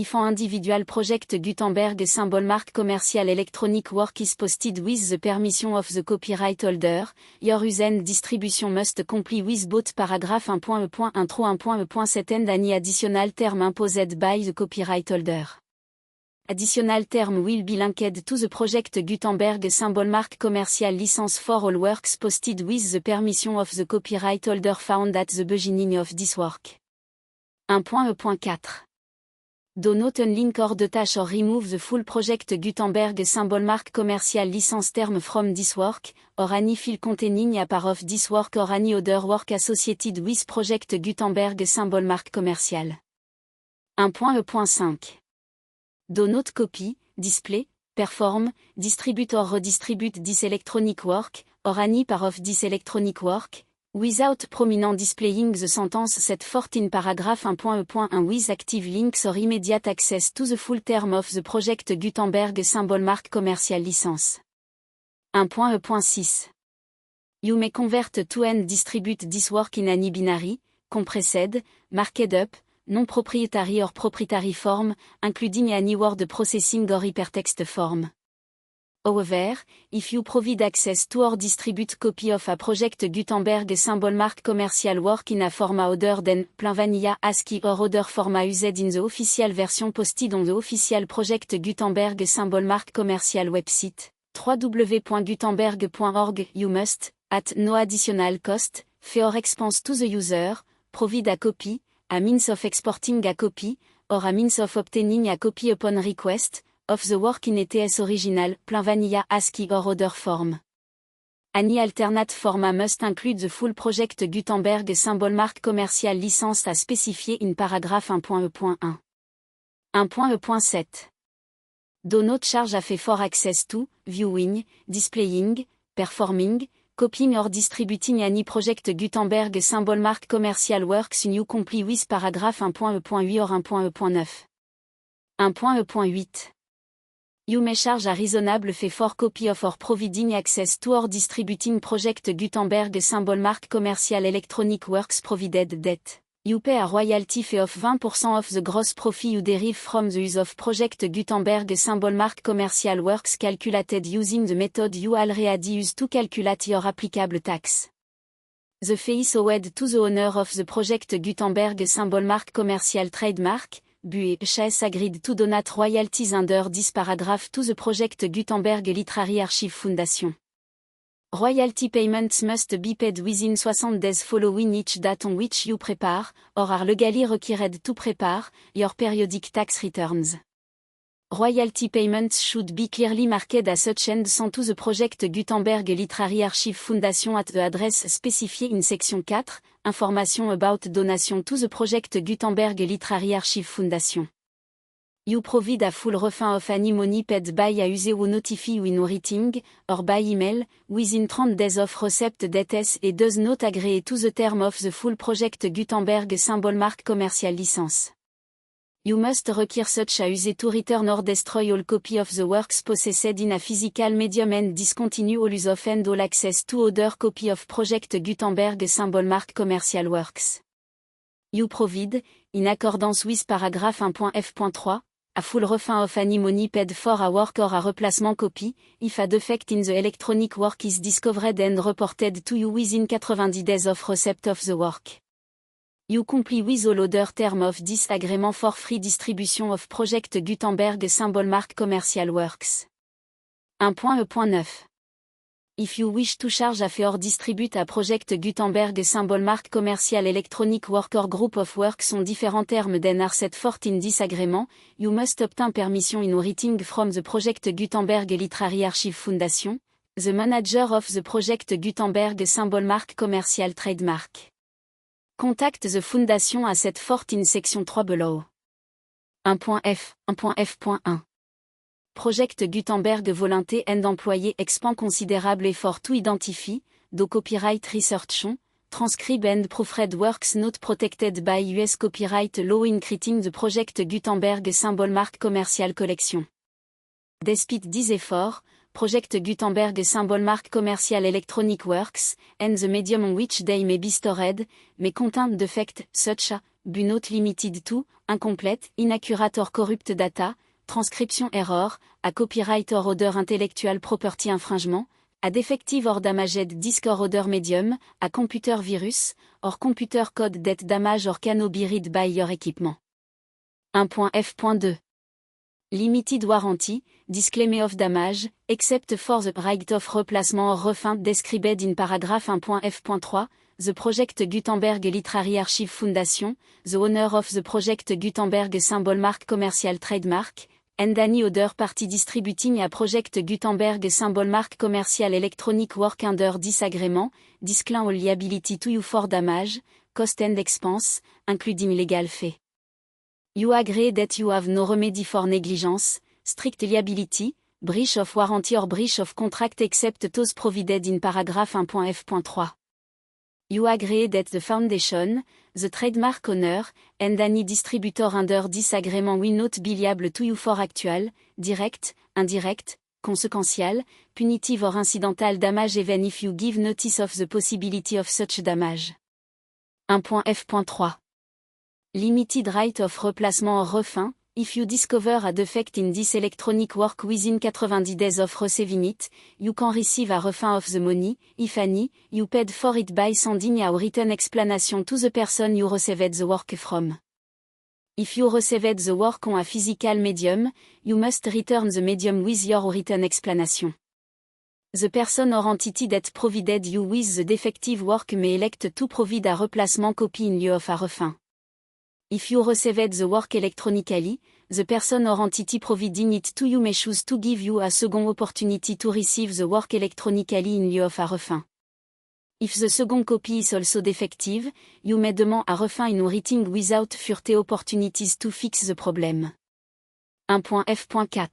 If an individual Project Gutenberg symbol mark commercial electronic work is posted with the permission of the copyright holder, your use and distribution must comply with both paragraph 1.e.1 through 1.e.7 and any additional term imposed by the copyright holder. Additional term will be linked to the Project Gutenberg symbol mark commercial license for all works posted with the permission of the copyright holder found at the beginning of this work. 1.e.4. Do not unlink or detach or remove the full Project Gutenberg symbol mark commercial license term from this work, or any file containing a part of this work or any other work associated with Project Gutenberg symbol mark commercial. 1.e.5. Do not copy, display, perform, distribute or redistribute this electronic work, or any part of this electronic work, without prominent displaying the sentence set forth in paragraph 1.e.1 with active links or immediate access to the full term of the project Gutenberg symbol mark commercial license. 1.e.6 You may convert to and distribute this work in any binary, compressed, marked up, non-proprietary or proprietary form, including any word processing or hypertext form. However, if you provide access to or distribute copy of a project Gutenberg symbol mark commercial work in a format other than plain vanilla ASCII or other format used in the official version posted on the official project Gutenberg symbol mark commercial website, www.gutenberg.org, you must, at no additional cost, fee or expense to the user, provide a copy, a means of exporting a copy, or a means of obtaining a copy upon request, of the work in ETS original, plain vanilla ASCII or other form. Any alternate format must include the full project Gutenberg symbol mark commercial license as specifié in paragraph 1.e.1. 1.e.7 Do not charge a fee for access to, viewing, displaying, performing, copying or distributing any project Gutenberg symbol mark commercial works in you comply with paragraph 1.e.8 or 1.e.9. 1.e.8 You may charge a reasonable fee for copy of or providing access to or distributing project Gutenberg symbol mark commercial electronic works provided that you pay a royalty fee of 20% of the gross profit you derive from the use of project Gutenberg symbol mark commercial works calculated using the method you already use to calculate your applicable tax. The fee is owed to the owner of the project Gutenberg symbol mark commercial trademark, BUE has agreed to donate royalties under this paragraph to the project Gutenberg Literary Archive Foundation. Royalty payments must be paid within 60 days following each date on which you prepare, or are legally required to prepare, your periodic tax returns. Royalty payments should be clearly marked as such and sent to the project Gutenberg Literary Archive Foundation at the address specified in section 4, Information about donation to the project Gutenberg Literary Archive Foundation. You provide a full refund of any money paid by a user who notify you in writing, or by email, within 30 days of receipt dates and does not agree to the term of the full project Gutenberg symbol mark commercial license. You must require such a user to return or destroy all copy of the works possessed in a physical medium and discontinue all use of and all access to other copy of project Gutenberg symbol mark commercial works. You provide, in accordance with paragraph 1.f.3, a full refund of any money paid for a work or a replacement copy, if a defect in the electronic work is discovered and reported to you within 90 days of receipt of the work. You comply with all other terms of this agreement for free distribution of project Gutenberg symbol mark commercial works. 1.e.9 If you wish to charge a fee or distribute a project Gutenberg symbol mark commercial electronic work or group of works on different terms than are set forth in this agreement, you must obtain permission in writing from the project Gutenberg Literary Archive Foundation, the manager of the project Gutenberg symbol mark commercial trademark. Contact the Foundation as set forth in section 3 below. 1.f, 1.f.1 Project Gutenberg volonté and employé expend considerable effort to identify, do copyright research on, transcribe and proofread works not protected by US copyright law in creating the project Gutenberg symbol mark commercial collection. Despite these efforts, project Gutenberg symbol mark commercial electronic works, and the medium on which they may be stored, may contain defects such as, but not limited to, incomplete, inaccurate or corrupt data, transcription error, a copyright or other intellectual property infringement, a defective or damaged disk or other medium, a computer virus, or computer code that damage or cannot be read by your equipment. 1.f.2 Limited warranty, disclaimer of damage, except for the right of replacement or refund described in paragraph 1.f.3, the project Gutenberg Literary Archive Foundation, the owner of the project Gutenberg symbol mark commercial trademark, and any other party distributing a project Gutenberg symbol mark commercial electronic work under this agreement, disclaim all liability to you for damage, cost and expense, including legal fee. You agree that you have no remedy for negligence, strict liability, breach of warranty or breach of contract except those provided in paragraph 1.f.3. You agree that the foundation, the trademark owner, and any distributor under this agreement will not be liable to you for actual, direct, indirect, consequential, punitive or incidental damage even if you give notice of the possibility of such damage. 1.f.3. Limited right of replacement or refund, if you discover a defect in this electronic work within 90 days of receiving it, you can receive a refund of the money, if any, you paid for it by sending a written explanation to the person you received the work from. If you received the work on a physical medium, you must return the medium with your written explanation. The person or entity that provided you with the defective work may elect to provide a replacement copy in lieu of a refund. If you received the work electronically, the person or entity providing it to you may choose to give you a second opportunity to receive the work electronically in lieu of a refund. If the second copy is also defective, you may demand a refund in writing without further opportunities to fix the problem. 1.f.4.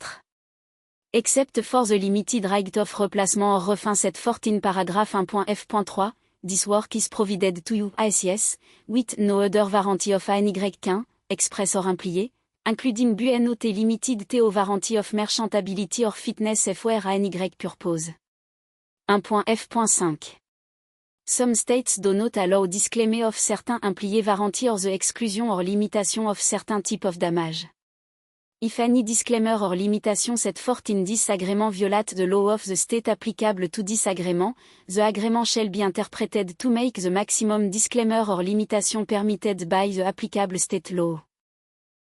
Except for the limited right of replacement or refund set forth in paragraph 1.f.3, this work is provided to you, ASIS, with no other warranty of ANY, express or implié, including BNOT limited to warranty of merchantability or fitness for ANY purpose. 1.f.5. Some states do not allow disclaimer of certain implié warranty or the exclusion or limitation of certain type of damage. If any disclaimer or limitation set forth in this agreement violate the law of the state applicable to this agreement, the agreement shall be interpreted to make the maximum disclaimer or limitation permitted by the applicable state law.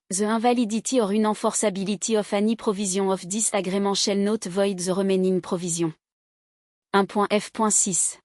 The invalidity or unenforceability of any provision of this agreement shall not void the remaining provision. 1.f.6.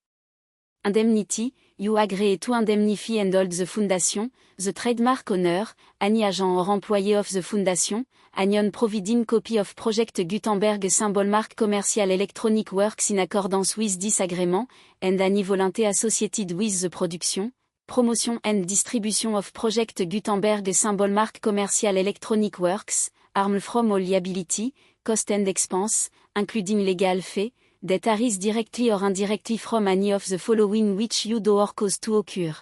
Indemnity, you agree to indemnify and hold the foundation, the trademark owner, any agent or employee of the foundation, any providing copy of Project Gutenberg symbol mark commercial electronic works in accordance with this agreement, and any volunté associated with the production, promotion and distribution of Project Gutenberg symbol mark commercial electronic works, armed from all liability, cost and expense, including legal fee, that arise directly or indirectly from any of the following which you do or cause to occur.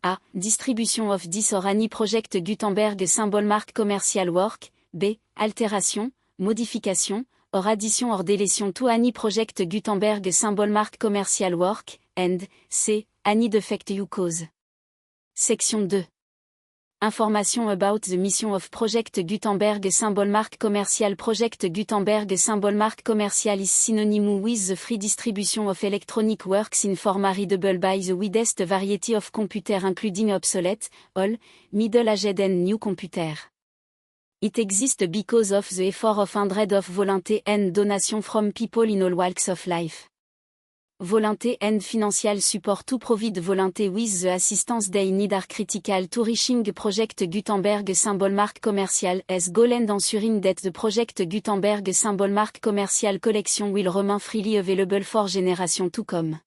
A. Distribution of this or any Project Gutenberg symbol mark commercial work. B. Alteration, modification, or addition or deletion to any Project Gutenberg symbol mark commercial work. And C. Any defect you cause. Section 2. Information about the mission of Project Gutenberg symbol mark commercial. Project Gutenberg symbol mark commercial is synonymous with the free distribution of electronic works in format readable by the widest variety of computer including obsolete, old, middle-aged and new computer. It exists because of the effort of hundreds of volunteers and donation from people in all walks of life. Volunteer and financial support to provide volunteer with the assistance they need are critical to reaching Project Gutenberg symbol mark commercial as goal and ensuring that the Project Gutenberg symbol mark commercial collection will remain freely available for generations to come.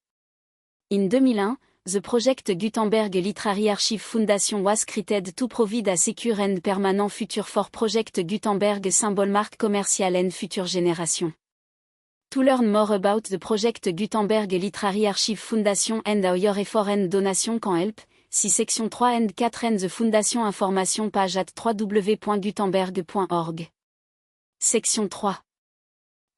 In 2001, the Project Gutenberg Literary Archive Foundation was created to provide a secure and permanent future for Project Gutenberg symbol mark commercial and future generations. To learn more about the Project Gutenberg Literary Archive Foundation and how your effort and donation can help, see section 3 and 4 and the Foundation information page at www.gutenberg.org. Section 3.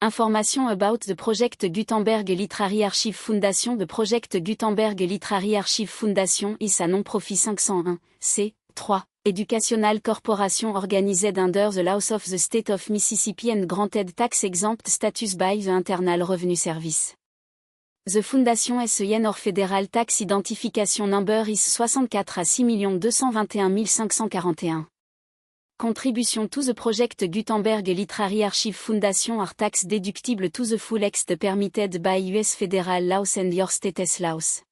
Information about the Project Gutenberg Literary Archive Foundation. The Project Gutenberg Literary Archive Foundation is a non-profit 501, c. 3. Educational corporation organized under the laws of the state of Mississippi and granted tax-exempt status by the Internal Revenue Service. The Foundation SEN or Federal Tax Identification Number is 64 à 6 221 541. Contribution to the Project Gutenberg Literary Archive Foundation are tax deductible to the full extent permitted by US federal laws and your state's laws.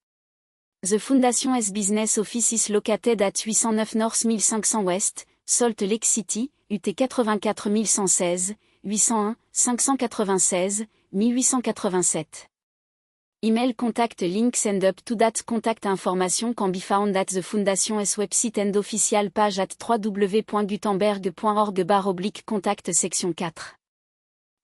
The Foundation's business office is located at 809 North 1500 West, Salt Lake City, UT 84116, 801 596, 1887. Email contact link send up to that contact information can be found at the Fundation's website and official page at www.gutenberg.org/contact section 4.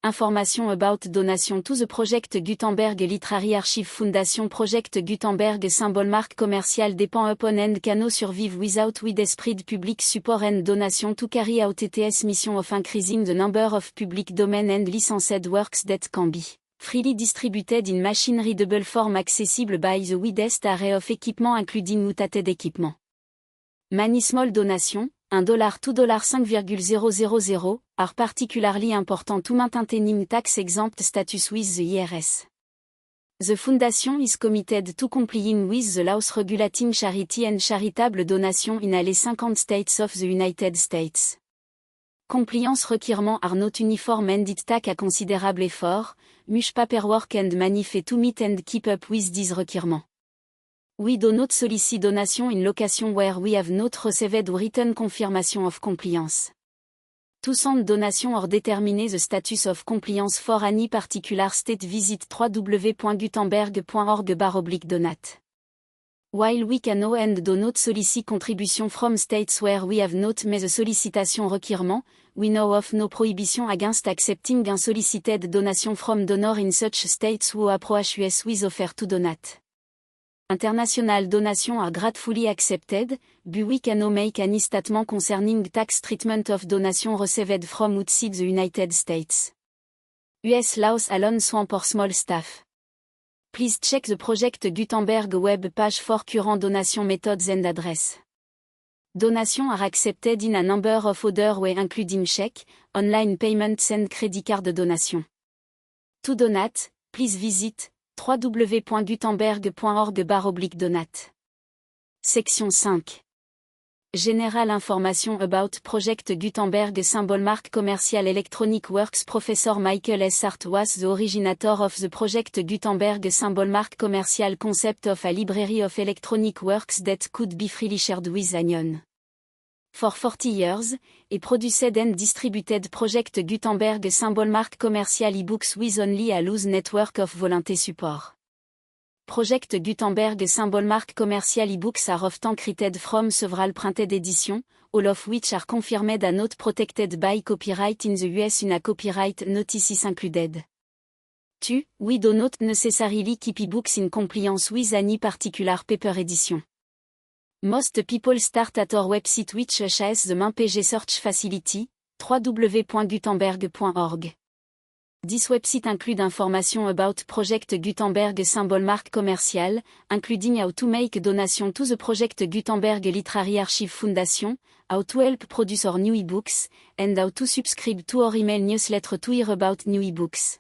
Information about donation to the project Gutenberg Literary Archive Foundation Project Gutenberg symbol marque commercial dépend upon and cannot survive without widespread public support and donation to carry out its mission of increasing the number of public domain and licensed works that can be freely distributed in machine-readable form accessible by the widest array of equipment including mutated equipment. Many small donation, $1, $2, 5,000, are particularly important to maintaining tax-exempt status with the IRS. The Foundation is committed to complying with the laws regulating charity and charitable donation in all 50 states of the United States. Compliance requirements are not uniform and it takes a considerable effort, much paperwork and manif to meet and keep up with these requirements. We do not solicit donation in location where we have not received written confirmation of compliance. To send donation or determine the status of compliance for any particular state visit www.gutenberg.org/donate. While we cannot and do not solicit contribution from states where we have not made the solicitation requirement, we know of no prohibition against accepting unsolicited donation from donor in such states who approach us with offer to donate. International donations are gratefully accepted, but we cannot make any statement concerning tax treatment of donation received from outside the United States. US laws alone sont for small staff. Please check the Project Gutenberg web page for current donation methods and address. Donations are accepted in a number of other ways including check, online payments and credit card donation. To donate, please visit www.gutenberg.org/donate. Section 5. General information about Project Gutenberg symbol mark commercial electronic works. Professor Michael S. Hart was the originator of the Project Gutenberg symbol mark commercial concept of a library of electronic works that could be freely shared with anyone. For 40 years, he produced and distributed Project Gutenberg symbol mark commercial ebooks with only a loose network of volunteer support. Project Gutenberg symbol mark commercial ebooks are often created from several printed editions, all of which are confirmed and not protected by copyright in the US. Una copyright notice is included. 2. We do not necessarily keep ebooks in compliance with any particular paper edition. Most people start at our website which has the main page search facility, www.gutenberg.org. This website includes information about Project Gutenberg symbol mark commercial, including how to make donation to the Project Gutenberg Literary Archive Foundation, how to help produce our new ebooks, and how to subscribe to our email newsletter to hear about new ebooks.